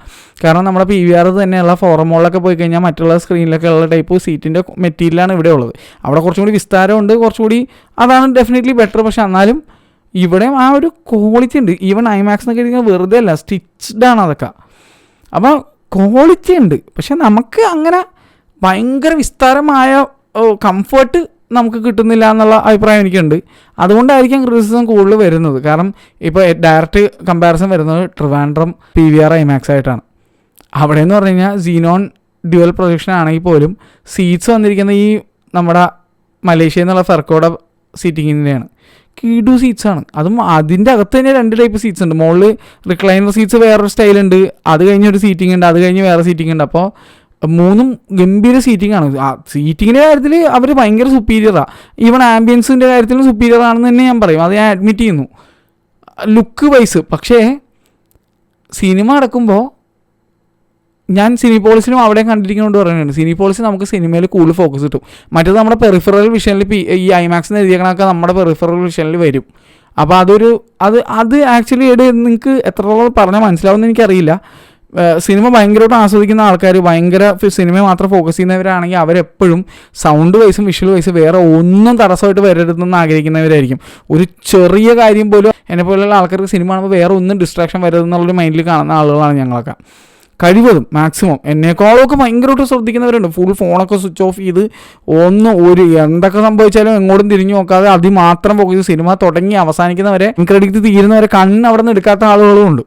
കാരണം നമ്മുടെ PVR തന്നെയുള്ള ഫോറമോളിലൊക്കെ പോയി കഴിഞ്ഞാൽ മറ്റുള്ള സ്ക്രീനിലൊക്കെ ഉള്ള ടൈപ്പ് സീറ്റിൻ്റെ മെറ്റീരിയലാണ് ഇവിടെ ഉള്ളത്. അവിടെ കുറച്ചും കൂടി വിസ്താരമുണ്ട്, കുറച്ചുകൂടി അതാണ് ഡെഫിനറ്റ്ലി ബെറ്റർ. പക്ഷേ എന്നാലും ഇവിടെയും ആ ഒരു ക്വാളിറ്റി ഉണ്ട്. ഈവൻ IMAX എന്നൊക്കെ ഇരിക്കുന്നത് വെറുതെ അല്ല, സ്റ്റിച്ച്ഡ് ആണ് അതൊക്കെ. അപ്പോൾ ക്വാളിറ്റി ഉണ്ട്. പക്ഷെ നമുക്ക് അങ്ങനെ ഭയങ്കര വിസ്താരമായ കംഫർട്ട് നമുക്ക് കിട്ടുന്നില്ല എന്നുള്ള അഭിപ്രായം എനിക്കുണ്ട്. അതുകൊണ്ടായിരിക്കും ക്രിറ്റിസിസം കൂടുതൽ വരുന്നത്. കാരണം ഇപ്പോൾ ഡയറക്റ്റ് കമ്പാരിസൺ വരുന്നത് ട്രിവാൻഡ്രം PVR IMAX ആയിട്ടാണ്. അവിടെ എന്ന് പറഞ്ഞു കഴിഞ്ഞാൽ സീനോൺ ഡ്യുവൽ പ്രൊജക്ഷൻ ആണെങ്കിൽ പോലും സീറ്റ്സ് വന്നിരിക്കുന്ന ഈ നമ്മുടെ മലേഷ്യയിൽ നിന്നുള്ള ഫെർക്കോയുടെ സീറ്റിങ്ങിൻ്റെയാണ്. കിടു സീറ്റ്സാണ്. അതും അതിൻ്റെ അകത്ത് തന്നെ 2 ടൈപ്പ് സീറ്റ്സ് ഉണ്ട്. മുകളിൽ റിക്ലൈനർ സീറ്റ്സ് വേറൊരു സ്റ്റൈലുണ്ട്, അത് കഴിഞ്ഞൊരു സീറ്റിംഗ് ഉണ്ട്, അത് കഴിഞ്ഞ് വേറെ സീറ്റിംഗ് ഉണ്ട്. അപ്പോൾ 3 ഗംഭീര സീറ്റിംഗ് ആണ്. സീറ്റിങ്ങിൻ്റെ കാര്യത്തിൽ അവർ ഭയങ്കര സുപ്പീരിയറാണ്. ഈവൺ ആംബിയൻസിൻ്റെ കാര്യത്തിലും സുപ്പീരിയർ ആണെന്ന് തന്നെ ഞാൻ പറയും, അത് ഞാൻ അഡ്മിറ്റ് ചെയ്യുന്നു ലുക്ക് വൈസ്. പക്ഷേ സിനിമ നടക്കുമ്പോൾ ഞാൻ സിനിപോളിസിനും അവിടെ കണ്ടിരിക്കുന്നതുകൊണ്ട് പറയുന്നുണ്ട്, സിനിപോളിസ് നമുക്ക് സിനിമയിൽ കൂടുതൽ ഫോക്കസ് കിട്ടും. മറ്റേത് നമ്മുടെ പെറിഫറൽ വിഷനിൽ ഈ IMAX എന്ന് എഴുതിയേക്കണൊക്കെ നമ്മുടെ പെറിഫറൽ വിഷനിൽ വരും. അപ്പോൾ അത് ആക്ച്വലി നിങ്ങൾക്ക് എത്രത്തോളം പറഞ്ഞാൽ മനസ്സിലാവുമെന്ന് എനിക്കറിയില്ല. സിനിമ ഭയങ്കരമായിട്ട് ആസ്വദിക്കുന്ന ആൾക്കാർ, ഭയങ്കര സിനിമ മാത്രം ഫോക്കസ് ചെയ്യുന്നവരാണെങ്കിൽ അവരെപ്പോഴും സൗണ്ട് വൈസും വിഷ്വൽ വൈസും വേറെ ഒന്നും തടസ്സമായിട്ട് വരരുതെന്ന് ആഗ്രഹിക്കുന്നവരായിരിക്കും. ഒരു ചെറിയ കാര്യം പോലും എന്നെപ്പോലുള്ള ആൾക്കാർക്ക് സിനിമ കാണുമ്പോൾ വേറെ ഒന്നും ഡിസ്ട്രാക്ഷൻ വരരുതെന്നുള്ളൊരു മൈൻഡിൽ കാണുന്ന ആളുകളാണ് ഞങ്ങളൊക്കെ. കഴിവതും മാക്സിമം എന്നെക്കാളൊക്കെ ഭയങ്കരമായിട്ട് ശ്രദ്ധിക്കുന്നവരുണ്ട്. ഫുൾ ഫോണൊക്കെ സ്വിച്ച് ഓഫ് ചെയ്ത് എന്തൊക്കെ സംഭവിച്ചാലും എങ്ങോട്ടും തിരിഞ്ഞു നോക്കാതെ അതിൽ മാത്രം ഫോക്കസ് ചെയ്ത് സിനിമ തുടങ്ങി അവസാനിക്കുന്നവരെ ക്രെഡിറ്റ് തീരുന്നവരെ കണ്ണ് അവിടെ നിന്ന് എടുക്കാത്ത ആളുകളും ഉണ്ട്.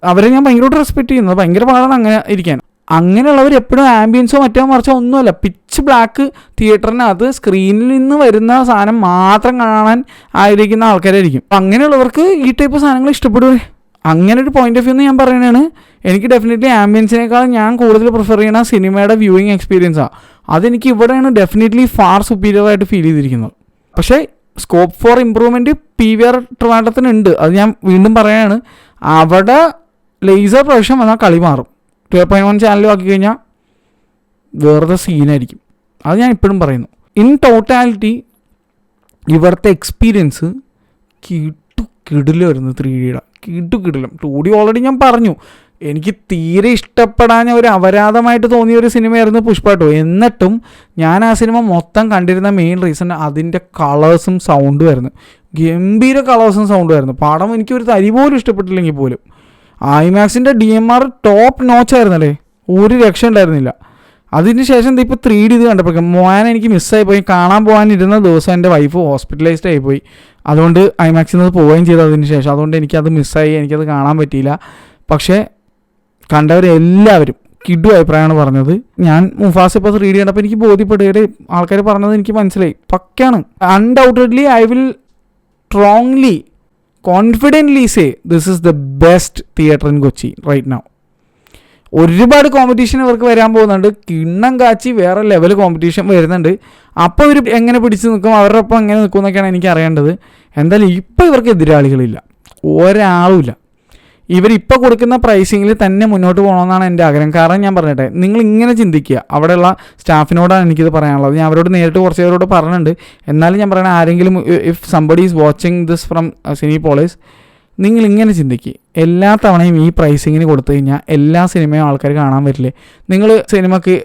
അവരെ ഞാൻ ഭയങ്കരമായിട്ട് റെസ്പെക്ട് ചെയ്യുന്നത്. ഭയങ്കര പാടാണ് അങ്ങനെ ഇരിക്കാൻ. അങ്ങനെയുള്ളവർ എപ്പോഴും ആംബിയൻസോ മറിച്ചോ ഒന്നുമല്ല, പിച്ച് ബ്ലാക്ക് തിയേറ്ററിനകത്ത് സ്ക്രീനിൽ നിന്ന് വരുന്ന സാധനം മാത്രം കാണാൻ ആഗ്രഹിക്കുന്ന ആൾക്കാരായിരിക്കും. അപ്പം അങ്ങനെയുള്ളവർക്ക് ഈ ടൈപ്പ് സാധനങ്ങൾ ഇഷ്ടപ്പെടുവേ. അങ്ങനെ ഒരു പോയിന്റ് ഓഫ് വ്യൂ എന്ന് ഞാൻ പറയുന്നതാണ്. എനിക്ക് ഡെഫിനറ്റ്ലി ആംബിയൻസിനേക്കാളും ഞാൻ കൂടുതൽ പ്രിഫർ ചെയ്യുന്ന സിനിമയുടെ വ്യൂയിങ് എക്സ്പീരിയൻസാണ്. അതെനിക്ക് ഇവിടെയാണ് ഡെഫിനറ്റ്ലി ഫാർ സുപ്പീരിയർ ആയിട്ട് ഫീൽ ചെയ്തിരിക്കുന്നത്. പക്ഷേ സ്കോപ്പ് ഫോർ ഇമ്പ്രൂവ്മെൻറ്റ് PVR ട്രിവാൻഡ്രത്തിനുണ്ട്. അത് ഞാൻ വീണ്ടും പറയുകയാണ്. അവിടെ ലേസർ പ്രൊജക്ഷൻ വന്നാൽ കളി മാറും. 12.1 ചാനലും ആക്കി കഴിഞ്ഞാൽ വേറെ സീനായിരിക്കും. അത് ഞാൻ ഇപ്പോഴും പറയുന്നു. ഇൻ ടോട്ടാലിറ്റി ഇവിടുത്തെ എക്സ്പീരിയൻസ് കിടിലമായിരുന്നു. 3Dയുടെ കിടിലം. 2D ഓൾറെഡി ഞാൻ പറഞ്ഞു. എനിക്ക് തീരെ ഇഷ്ടപ്പെടാൻ ഒരു അപരാധമായിട്ട് തോന്നിയ ഒരു സിനിമയായിരുന്നു പുഷ്പ 2. എന്നിട്ടും ഞാൻ ആ സിനിമ മൊത്തം കണ്ടിരുന്ന മെയിൻ റീസൺ അതിൻ്റെ കളേഴ്സും സൗണ്ടും ആയിരുന്നു. ഗംഭീര കളേഴ്സും സൗണ്ടും ആയിരുന്നു. പടം എനിക്കൊരു തരി പോലും ഇഷ്ടപ്പെട്ടില്ലെങ്കിൽ പോലും. ഐമാക്സിൻ്റെ DMR ടോപ്പ് നോച്ചായിരുന്നല്ലേ, ഒരു രക്ഷ ഉണ്ടായിരുന്നില്ല. അതിന് ശേഷം ഇപ്പോൾ 3D ഇത് കണ്ടപ്പോൾ മോനെ എനിക്ക് മിസ്സായി പോയി. കാണാൻ പോകാനിരുന്ന ദിവസം എൻ്റെ വൈഫ് ഹോസ്പിറ്റലൈസ്ഡ് ആയിപ്പോയി. അതുകൊണ്ട് ഐമാക്സിൽ നിന്ന് പോവുകയും ചെയ്തു അതിന് ശേഷം. അതുകൊണ്ട് എനിക്കത് മിസ്സായി, എനിക്കത് കാണാൻ പറ്റിയില്ല. പക്ഷേ കണ്ടവരെല്ലാവരും കിഡു അഭിപ്രായമാണ് പറഞ്ഞത്. ഞാൻ മുഫാസ് ഇപ്പോൾ 3D കണ്ടപ്പോൾ എനിക്ക് ബോധ്യപ്പെടുകയുടെ ആൾക്കാർ പറഞ്ഞത് എനിക്ക് മനസ്സിലായി, പക്കയാണ്. Undoubtedly I will strongly confidently say this is the best theatre in Kochi right now. ഒരുപാട് കോമ്പറ്റീഷൻ ഇവർക്ക് വരാൻ പോകുന്നുണ്ട്. കിണ്ണം കാച്ചി വേറെ ലെവൽ കോമ്പറ്റീഷൻ വരുന്നുണ്ട്. അപ്പോൾ ഇവർ എങ്ങനെ പിടിച്ച് നിൽക്കും, അവരുടെ ഒപ്പം എങ്ങനെ നിൽക്കും എന്നൊക്കെയാണ് എനിക്ക് അറിയേണ്ടത്. എന്തായാലും ഇപ്പോൾ ഇവർക്ക് എതിരാളികളില്ല, ഒരാളുമില്ല. ഇവരിപ്പോൾ കൊടുക്കുന്ന പ്രൈസിങ്ങിൽ തന്നെ മുന്നോട്ട് പോകണമെന്നാണ് എൻ്റെ ആഗ്രഹം. കാരണം ഞാൻ പറഞ്ഞിട്ടെ, നിങ്ങൾ ഇങ്ങനെ ചിന്തിക്കുക. അവിടെയുള്ള സ്റ്റാഫിനോടാണ് എനിക്കിത് പറയാനുള്ളത്. ഞാൻ അവരോട് നേരിട്ട് കുറച്ച് പേരോട് പറഞ്ഞിട്ടുണ്ട്. എന്നാലും ഞാൻ പറയണ, ആരെങ്കിലും if somebody is watching this from Cinepolis, നിങ്ങളിങ്ങനെ ചിന്തിക്കുക. എല്ലാ തവണയും ഈ പ്രൈസിങ്ങിന് കൊടുത്തു കഴിഞ്ഞാൽ എല്ലാ സിനിമയും ആൾക്കാർ കാണാൻ വരില്ലേ? നിങ്ങൾ സിനിമയ്ക്ക്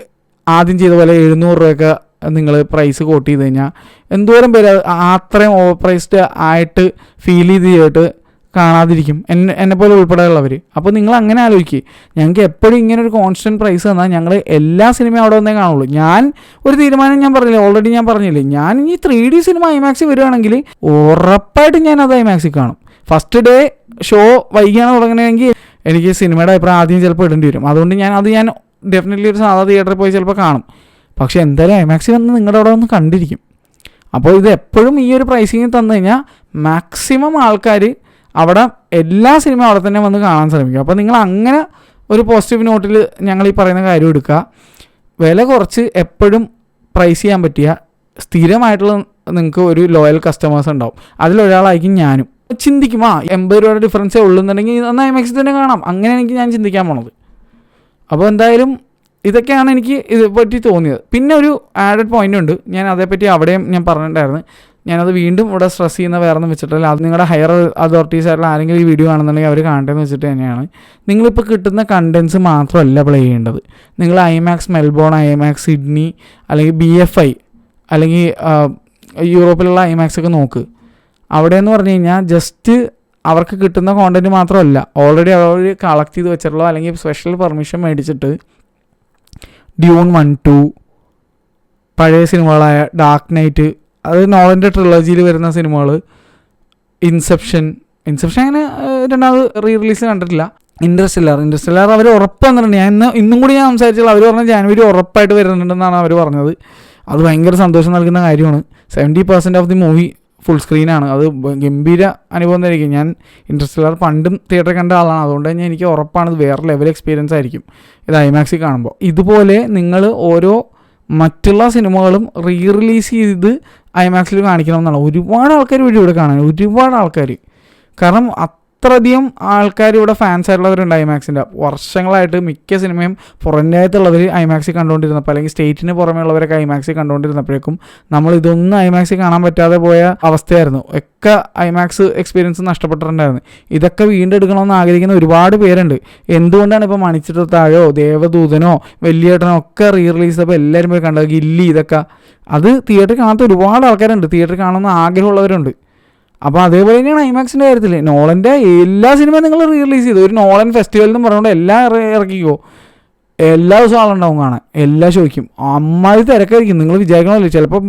ആദ്യം ചെയ്ത പോലെ 700 രൂപയൊക്കെ നിങ്ങൾ പ്രൈസ് കോട്ട് ചെയ്ത് കഴിഞ്ഞാൽ എന്തോരം പേര് അത്രയും ഓവർ പ്രൈസ്ഡ് ആയിട്ട് ഫീൽ ചെയ്തിട്ട് കാണാതിരിക്കും, എന്നെപ്പോലെ ഉൾപ്പെടെയുള്ളവർ. അപ്പോൾ നിങ്ങൾ അങ്ങനെ ആലോചിക്കുക. ഞങ്ങൾക്ക് എപ്പോഴും ഇങ്ങനെ ഒരു കോൺസ്റ്റൻറ്റ് പ്രൈസ് തന്നാൽ ഞങ്ങൾ എല്ലാ സിനിമയും അവിടെ വന്നേ കാണുള്ളൂ. ഞാൻ ഒരു തീരുമാനം ഞാൻ പറഞ്ഞില്ലേ, ഓൾറെഡി ഞാൻ പറഞ്ഞില്ലേ, ഞാൻ ഈ 3D സിനിമ ഐമാക്സിൽ വരികയാണെങ്കിൽ ഉറപ്പായിട്ടും ഞാനത് ഐമാക്സിൽ കാണും. ഫസ്റ്റ് ഡേ ഷോ വൈകിയാണ് തുടങ്ങണമെങ്കിൽ എനിക്ക് സിനിമയുടെ അഭിപ്രായം ആദ്യം ചിലപ്പോൾ ഇടേണ്ടി വരും. അതുകൊണ്ട് ഞാൻ ഡെഫിനറ്റ്ലി ഒരു സാധാ തിയേറ്ററിൽ പോയി ചിലപ്പോൾ കാണും. പക്ഷേ എന്തായാലും ഐമാക്സിൽ വന്ന് നിങ്ങളുടെ അവിടെ വന്ന് കണ്ടിരിക്കും. അപ്പോൾ ഇത് എപ്പോഴും ഈ ഒരു പ്രൈസിങ് തന്നു കഴിഞ്ഞാൽ മാക്സിമം ആൾക്കാർ അവിടെ എല്ലാ സിനിമയും അവിടെ തന്നെ വന്ന് കാണാൻ ശ്രമിക്കും. അപ്പോൾ നിങ്ങൾ അങ്ങനെ ഒരു പോസിറ്റീവ് നോട്ടിൽ ഞങ്ങൾ ഈ പറയുന്ന കാര്യം എടുക്കുക. വില കുറച്ച് എപ്പോഴും പ്രൈസ് ചെയ്യാൻ പറ്റിയ സ്ഥിരമായിട്ടുള്ള നിങ്ങൾക്ക് ഒരു ലോയൽ കസ്റ്റമേഴ്സ് ഉണ്ടാവും. അതിലൊരാളായിരിക്കും ഞാനും. ചിന്തിക്കും, 80 രൂപയുടെ ഡിഫറൻസേ ഉള്ളൂന്നുണ്ടെങ്കിൽ എന്നാൽ ഐമാക്സിൽ തന്നെ കാണാം. അങ്ങനെ എനിക്ക് ഞാൻ ചിന്തിക്കാൻ പോണത്. അപ്പോൾ എന്തായാലും ഇതൊക്കെയാണ് എനിക്ക് ഇതേപ്പറ്റി തോന്നിയത്. പിന്നെ ഒരു ആഡഡ് പോയിൻ്റ് ഉണ്ട്, ഞാൻ അതേപ്പറ്റി അവിടെയും ഞാൻ പറഞ്ഞിട്ടുണ്ടായിരുന്നു. ഞാനത് വീണ്ടും ഇവിടെ സ്ട്രെസ് ചെയ്യുന്ന വേറെ ഒന്നും വെച്ചിട്ടില്ല. അത് നിങ്ങളുടെ ഹയർ അതോറിറ്റീസ് ആയിട്ടുള്ള ആരെങ്കിലും ഈ വീഡിയോ കാണുന്നുണ്ടെങ്കിൽ അവർ കാണട്ടെന്ന് വെച്ചിട്ട് തന്നെയാണ്. നിങ്ങളിപ്പോൾ കിട്ടുന്ന കണ്ടൻസ് മാത്രമല്ല പ്ലേ ചെയ്യേണ്ടത്. നിങ്ങൾ ഐമാക്സ് മെൽബോൺ, ഐമാക്സ് സിഡ്നി, അല്ലെങ്കിൽ BFI, അല്ലെങ്കിൽ യൂറോപ്പിലുള്ള ഐമാക്സ് ഒക്കെ നോക്ക്. അവിടെ എന്ന് പറഞ്ഞു കഴിഞ്ഞാൽ ജസ്റ്റ് അവർക്ക് കിട്ടുന്ന കോണ്ടൻറ്റ് മാത്രമല്ല, ഓൾറെഡി അവർ കളക്ട് ചെയ്ത് വെച്ചിട്ടുള്ള അല്ലെങ്കിൽ സ്പെഷ്യൽ പെർമിഷൻ മേടിച്ചിട്ട് ഡ്യൂൺ 1, 2, പഴയ സിനിമകളായ ഡാർക്ക് നൈറ്റ്, അത് നോളൻ്റെ ട്രിലോജിയിൽ വരുന്ന സിനിമകൾ, ഇൻസെപ്ഷൻ അങ്ങനെ രണ്ടാമത് റിലീസ് കണ്ടിട്ടില്ല. ഇൻറ്റർസ്റ്റെല്ലാർ അവർ ഉറപ്പ് വന്നിട്ടുണ്ട്. ഞാൻ ഇന്നും കൂടി ഞാൻ സംസാരിച്ചുള്ള അവർ പറഞ്ഞ ജാനുവരി ഉറപ്പായിട്ട് വരുന്നുണ്ടെന്നാണ് അവർ പറഞ്ഞത്. അത് ഭയങ്കര സന്തോഷം നൽകുന്ന കാര്യമാണ്. 70% ഓഫ് ദി മൂവി ഫുൾ സ്ക്രീനാണ്. അത് ഗംഭീര അനുഭവം തന്നെയായിരിക്കും. ഞാൻ ഇൻറ്റർസ്റ്റെല്ലാർ പണ്ടും തിയേറ്ററിൽ കണ്ട ആളാണ്. അതുകൊണ്ട് തന്നെ എനിക്ക് ഉറപ്പാണ് ഇത് വേറെ ലെവൽ എക്സ്പീരിയൻസ് ആയിരിക്കും ഇത് ഐമാക്സിൽ കാണുമ്പോൾ. ഇതുപോലെ നിങ്ങൾ ഓരോ മറ്റുള്ള സിനിമകളും റിലീസ് ചെയ്ത് ഐമാക്സിൽ കാണിക്കണമെന്നാണ് ഒരുപാട് ആൾക്കാർ വഴി ഇവിടെ കാണാൻ, ഒരുപാട് ആൾക്കാർ. കാരണം അത്രയധികം ആൾക്കാർ ഇവിടെ ഫാൻസ് ആയിട്ടുള്ളവരുണ്ട് ഐമാക്സിൻ്റെ. വർഷങ്ങളായിട്ട് മിക്ക സിനിമയും പുറം രാജ്യത്തുള്ളവർ ഐമാക്സിൽ കണ്ടുകൊണ്ടിരുന്നപ്പോൾ, അല്ലെങ്കിൽ സ്റ്റേറ്റിന് പുറമേ ഉള്ളവരൊക്കെ ഐമാക്സിൽ കണ്ടുകൊണ്ടിരുന്നപ്പോഴേക്കും നമ്മൾ ഇതൊന്നും ഐമാക്സിൽ കാണാൻ പറ്റാതെ പോയ അവസ്ഥയായിരുന്നു. ഒക്കെ ഐമാക്സ് എക്സ്പീരിയൻസ് നഷ്ടപ്പെട്ടിട്ടുണ്ടായിരുന്നു. ഇതൊക്കെ വീണ്ടും എടുക്കണമെന്ന് ആഗ്രഹിക്കുന്ന ഒരുപാട് പേരുണ്ട്. എന്തുകൊണ്ടാണ് ഇപ്പോൾ മണിച്ചിത്രത്താഴോ ദേവദൂതനോ വലിയേട്ടനോ ഒക്കെ റിലീസ് ചെയ്തപ്പോൾ എല്ലാവരും പോയി കണ്ടത്. ഗില്ലി, ഇതൊക്കെ അത് തിയേറ്ററിൽ കാണാത്ത ഒരുപാട് ആൾക്കാരുണ്ട്, തിയേറ്ററിൽ കാണുന്ന ആഗ്രഹമുള്ളവരുണ്ട്. അപ്പോൾ അതേപോലെ തന്നെയാണ് ഐമാക്സിൻ്റെ കാര്യത്തിൽ. നോളൻ്റെ എല്ലാ സിനിമയും നിങ്ങൾ റിലീസ് ചെയ്തു. ഒരു നോളൻ ഫെസ്റ്റിവൽ എന്ന് പറഞ്ഞുകൊണ്ട് എല്ലാം ഇറക്കിക്കോ, എല്ലാ ദിവസവും ആളുണ്ടാവും കാണാൻ, എല്ലാ ഷോയ്ക്കും. അമ്മാതിരി തിരക്കായിരിക്കും. നിങ്ങൾ വിചാരിക്കണമല്ലോ, ചിലപ്പോൾ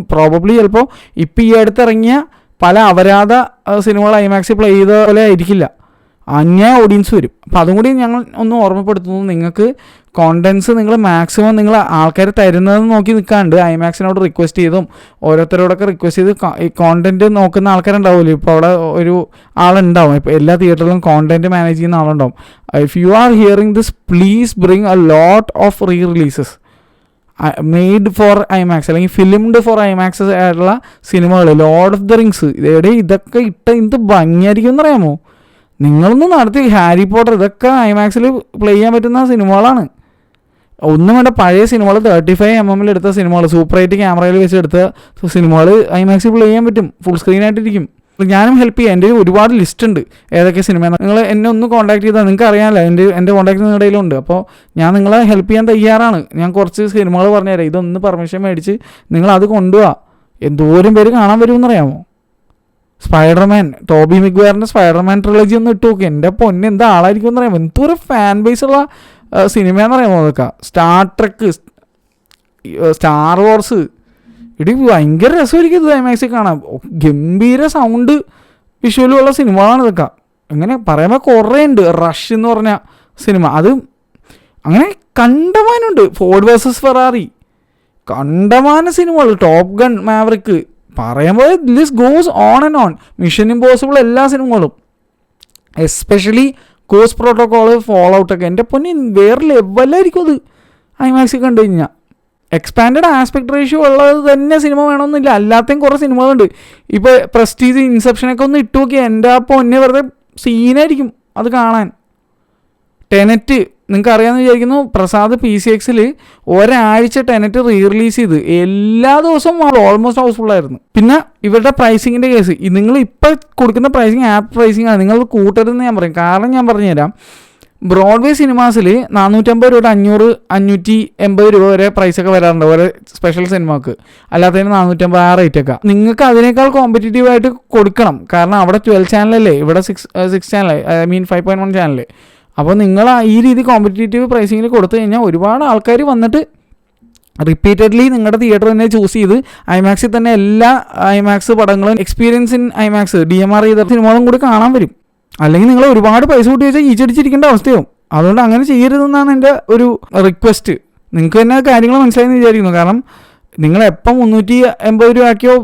ഇപ്പോൾ ഈ അടുത്തിറങ്ങിയ പല അപരാധ സിനിമകൾ ഐമാക്സിൽ പ്ലേ ചെയ്ത പോലെ ആയിരിക്കില്ല, അന്യായ ഓഡിയൻസ് വരും. അപ്പോൾ അതും കൂടി ഞങ്ങൾ ഒന്ന് ഓർമ്മപ്പെടുത്തുന്നു. നിങ്ങൾക്ക് കോണ്ടൻസ് നിങ്ങൾ മാക്സിമം നിങ്ങൾ ആൾക്കാർ തരുന്നതെന്ന് നോക്കി നിൽക്കാണ്ട് ഐമാക്സിനോട് റിക്വസ്റ്റ് ചെയ്തും ഓരോരുത്തരോടൊക്കെ റിക്വസ്റ്റ് ചെയ്ത് ഈ കോണ്ടൻറ്റ് നോക്കുന്ന ആൾക്കാരുണ്ടാവുമല്ലോ. ഇപ്പോൾ അവിടെ ഒരു ആളുണ്ടാവും, ഇപ്പോൾ എല്ലാ തിയേറ്ററിലും കോണ്ടൻറ്റ് മാനേജ് ചെയ്യുന്ന ആളുണ്ടാവും. If you are hearing this, please bring a lot of releases made for IMAX അല്ലെങ്കിൽ ഫിലിംഡ് ഫോർ ഐമാക്സ് ആയിട്ടുള്ള സിനിമകൾ. ലോർഡ് ഓഫ് ദ റിങ്സ്, ഇതൊക്കെ എന്ത് ഭംഗിയായിരിക്കും എന്നറിയാമോ? നിങ്ങളൊന്ന് നടത്തി. ഹാരി പോട്ടർ, ഇതൊക്കെ ഐമാക്സിൽ പ്ലേ ചെയ്യാൻ പറ്റുന്ന സിനിമകളാണ്. ഒന്നും വേണ്ട, പഴയ സിനിമകൾ 35mm എടുത്ത സിനിമകൾ, സൂപ്പർ 8 ക്യാമറയിൽ വെച്ച് എടുത്ത സിനിമകൾ ഐമാക്സിൽ പ്ലേ ചെയ്യാൻ പറ്റും, ഫുൾ സ്ക്രീനായിട്ടിരിക്കും. ഞാനും ഹെൽപ്പ് ചെയ്യാം. എൻ്റെ ഒരുപാട് ലിസ്റ്റ് ഉണ്ട് ഏതൊക്കെ സിനിമ. നിങ്ങൾ എന്നെ ഒന്ന് കോൺടാക്ട് ചെയ്താൽ നിങ്ങൾക്ക് അറിയാമല്ലോ, എൻ്റെ കോൺടാക്ട് നിങ്ങളുടെ കയ്യിലുണ്ട്. അപ്പോൾ ഞാൻ നിങ്ങളെ ഹെൽപ്പ് ചെയ്യാൻ തയ്യാറാണ്. ഞാൻ കുറച്ച് സിനിമകൾ പറഞ്ഞുതരാം, ഇതൊന്ന് പെർമിഷൻ മേടിച്ച് നിങ്ങളത് കൊണ്ടുപോവാ. എന്തോരം പേര് കാണാൻ വരുമെന്നറിയാമോ? സ്പൈഡർമാൻ, ടോബി മിഗ്വയറിൻ്റെ സ്പൈഡർമാൻ ട്രിലജി ഒന്ന് ഇട്ട് നോക്കി. എൻ്റെ പൊന്നെ എന്താ ആളായിരിക്കും എന്നറിയാമോ? എന്തോരം ഫാൻ ബേസ് ഉള്ള സിനിമയാണെന്നറിയാമോ അതൊക്കെ. സ്റ്റാർ ട്രെക്ക്, സ്റ്റാർ വാർസ്, ഇടി ഭയങ്കര രസമായിരിക്കും ഇത് ഐമാക്സിൽ കാണാൻ. ഗംഭീര സൗണ്ട് വിഷ്വലുള്ള സിനിമകളാണ് ഇതൊക്കെ. അങ്ങനെ പറയുമ്പോൾ കുറേ ഉണ്ട്. റഷ് എന്ന് പറഞ്ഞ സിനിമ, അത് അങ്ങനെ കണ്ടമാനുണ്ട്. ഫോർഡ് വേഴ്സസ് ഫെറാറി, കണ്ടമാന സിനിമകൾ. ടോപ്പ് ഗൺ, മാവറിക്ക്, പറയുമ്പോൾ list goes on and on. Mission impossible എല്ലാ സിനിമകളും, എസ്പെഷ്യലി ഗോസ്റ്റ് പ്രോട്ടോക്കോള്, ഫോൾ ഔട്ടൊക്കെ. എൻ്റെ പൊന്നി വേറെ ലെവലായിരിക്കും അത് ഐമാക്സിൽ കണ്ടു കഴിഞ്ഞാൽ. എക്സ്പാൻഡഡ് ആസ്പെക്ട് റേഷ്യോ ഉള്ളത് തന്നെ സിനിമ വേണമെന്നില്ല, അല്ലാത്തയും കുറേ സിനിമകളുണ്ട്. ഇപ്പോൾ പ്രസ്റ്റീജ്, ഇൻസെപ്ഷനൊക്കെ ഒന്ന് ഇട്ട് നോക്കിയാൽ എൻ്റെ ആ പൊന്നെ വെറുതെ സീനായിരിക്കും അത് കാണാൻ. ടെനറ്റ് നിങ്ങൾക്ക് അറിയാമെന്ന് വിചാരിക്കുന്നു. പ്രസാദ് PCXൽ ഒരാഴ്ച ടെനറ്റ് റിലീസ് ചെയ്ത് എല്ലാ ദിവസവും ഓൾമോസ്റ്റ് ഹൗസ്ഫുള്ളായിരുന്നു. പിന്നെ ഇവരുടെ പ്രൈസിങ്ങിൻ്റെ കേസ്, നിങ്ങൾ ഇപ്പോൾ കൊടുക്കുന്ന പ്രൈസിങ് ആപ്പ് പ്രൈസിങ് ആണ്. നിങ്ങൾ കൂട്ടരുതെന്ന് ഞാൻ പറയും. കാരണം ഞാൻ പറഞ്ഞുതരാം. ബ്രോഡ്വേ സിനിമാസിൽ 450 രൂപ 500, 580 രൂപ വരെ പ്രൈസൊക്കെ വരാറുണ്ട് ഓരോ സ്പെഷ്യൽ സിനിമക്ക്. അല്ലാത്തതിന് 450 ആ റേറ്റൊക്കെ. നിങ്ങൾക്ക് അതിനേക്കാൾ കോമ്പറ്റീറ്റീവായിട്ട് കൊടുക്കണം. കാരണം അവിടെ 12 ചാനലല്ലേ, ഇവിടെ 6 ചാനൽ, ഐ മീൻ 5.1 ചാനൽ. അപ്പോൾ നിങ്ങൾ ഈ രീതി കോമ്പറ്റീറ്റീവ് പ്രൈസിങ്ങിൽ കൊടുത്തു കഴിഞ്ഞാൽ ഒരുപാട് ആൾക്കാർ വന്നിട്ട് റിപ്പീറ്റഡ്ലി നിങ്ങളുടെ തിയേറ്റർ തന്നെ ചൂസ് ചെയ്ത് ഐമാക്സിൽ തന്നെ എല്ലാ ഐമാക്സ് പടങ്ങളും, എക്സ്പീരിയൻസ് ഇൻ ഐമാക്സ് DMR ചെയ്ത സിനിമകളും കൂടി കാണാൻ വരും. അല്ലെങ്കിൽ നിങ്ങൾ ഒരുപാട് പൈസ കൂട്ടി വെച്ചാൽ ഈച്ചടിച്ചിരിക്കേണ്ട അവസ്ഥയാവും. അതുകൊണ്ട് അങ്ങനെ ചെയ്യരുതെന്നാണ് എൻ്റെ ഒരു റിക്വസ്റ്റ്. നിങ്ങൾക്ക് തന്നെ കാര്യങ്ങൾ മനസ്സിലായെന്ന് വിചാരിക്കുന്നു. കാരണം നിങ്ങൾ എപ്പം 380 രൂപ ആക്കിയോ,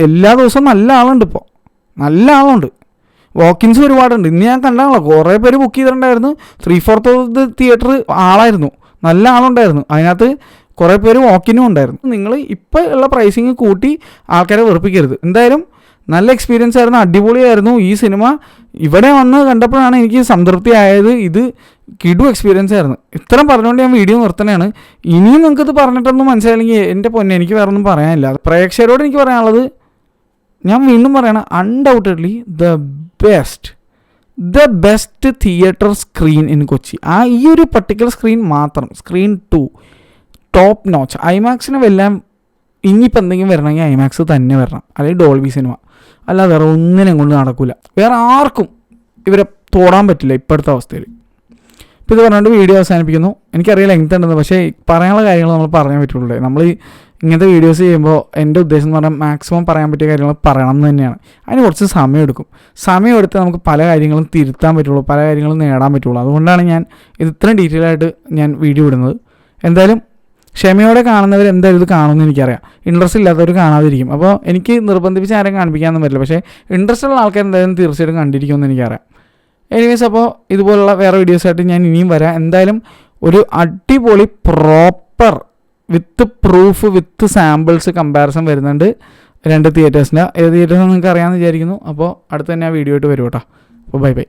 എല്ലാ ദിവസവും നല്ല ആളുണ്ട്. ഇപ്പോൾ നല്ല ആളുണ്ട്, വാക്കിൻസ് ഒരുപാടുണ്ട്. ഇന്ന് ഞാൻ കണ്ടാണല്ലോ, കുറേ പേര് ബുക്ക് ചെയ്തിട്ടുണ്ടായിരുന്നു. 3/4 ഓഫ് ദ തിയേറ്റർ ആളായിരുന്നു, നല്ല ആളുണ്ടായിരുന്നു. അതിനകത്ത് കുറേ പേര് വാക്കിനും ഉണ്ടായിരുന്നു. നിങ്ങൾ ഇപ്പോൾ ഉള്ള പ്രൈസിങ് കൂട്ടി ആൾക്കാരെ വെറുപ്പിക്കരുത്. എന്തായാലും നല്ല എക്സ്പീരിയൻസ് ആയിരുന്നു, അടിപൊളിയായിരുന്നു ഈ സിനിമ. ഇവിടെ വന്ന് കണ്ടപ്പോഴാണ് എനിക്ക് സംതൃപ്തി ആയത്. ഇത് കിടു എക്സ്പീരിയൻസ് ആയിരുന്നു. ഇത്രയും പറഞ്ഞുകൊണ്ട് ഞാൻ വീഡിയോ നിർത്തണതാണ്. ഇനിയും നിങ്ങൾക്കിത് പറഞ്ഞിട്ടൊന്നും മനസ്സിലായില്ലെങ്കിൽ എൻ്റെ പൊന്നെ, എനിക്ക് വേറെ ഒന്നും പറയാനില്ല. പ്രേക്ഷകരോട് എനിക്ക് പറയാനുള്ളത്, ഞാൻ വീണ്ടും പറയണം, undoubtedly the best theatre screen in Kochi. ഈ ഒരു പർട്ടിക്കുലർ സ്ക്രീൻ മാത്രം, സ്ക്രീൻ 2 ടോപ്പ് നോച്ച്. ഐമാക്സിന് എല്ലാം ഇനിയിപ്പോൾ എന്തെങ്കിലും വരണമെങ്കിൽ ഐമാക്സ് തന്നെ വരണം, അല്ലെങ്കിൽ ഡോൾബി സിനിമ. അല്ലാതെ വേറെ ഒന്നിനും കൊണ്ട് നടക്കില്ല. വേറെ ആർക്കും ഇവരെ തോടാൻ പറ്റില്ല ഇപ്പോഴത്തെ അവസ്ഥയിൽ. ഇപ്പോൾ ഇത് പറഞ്ഞുകൊണ്ട് വീഡിയോ അവസാനിപ്പിക്കുന്നു. എനിക്കറിയില്ല ലെങ്ത് ഉണ്ടെന്ന്, പക്ഷേ പറയാനുള്ള കാര്യങ്ങൾ നമ്മൾ പറയാൻ പറ്റുള്ളൂ. നമ്മൾ ഇങ്ങനത്തെ വീഡിയോസ് ചെയ്യുമ്പോൾ എൻ്റെ ഉദ്ദേശം എന്ന് പറഞ്ഞാൽ മാക്സിമം പറയാൻ പറ്റിയ കാര്യങ്ങൾ പറയണം എന്ന് തന്നെയാണ്. അതിന് കുറച്ച് സമയമെടുക്കും. സമയമെടുത്ത് നമുക്ക് പല കാര്യങ്ങളും തിരുത്താൻ പറ്റുള്ളൂ, പല കാര്യങ്ങളും നേടാൻ പറ്റുള്ളൂ. അതുകൊണ്ടാണ് ഞാൻ ഇത് ഇത്രയും ഡീറ്റെയിൽ ആയിട്ട് ഞാൻ വീഡിയോ ഇടുന്നത്. എന്തായാലും ക്ഷമയോടെ കാണുന്നവർ എന്തായാലും ഇത് കാണുമെന്ന് എനിക്കറിയാം. ഇൻട്രസ്റ്റ് ഇല്ലാത്തവർ കാണാതിരിക്കും. അപ്പോൾ എനിക്ക് നിർബന്ധിപ്പിച്ച് ആരും കാണിപ്പിക്കാനൊന്നും പറ്റില്ല. പക്ഷേ ഇൻട്രസ്റ്റ് ഉള്ള ആൾക്കാർ എന്തായാലും തീർച്ചയായിട്ടും കണ്ടിരിക്കുമെന്ന് എനിക്കറിയാം. എനിവേസ്, അപ്പോൾ ഇതുപോലുള്ള വേറെ വീഡിയോസായിട്ട് ഞാൻ ഇനിയും വരാം. എന്തായാലും ഒരു അടിപൊളി proper with proof, with samples comparison വരുന്നുണ്ട് 2 തിയേറ്റേഴ്സിൻ്റെ. ഏത് തിയേറ്റേഴ്സ് നിങ്ങൾക്ക് അറിയാമെന്ന് വിചാരിക്കുന്നു. അപ്പോൾ അടുത്ത് തന്നെ ആ വീഡിയോ ആയിട്ട് വരും കേട്ടോ. അപ്പോൾ ബൈ.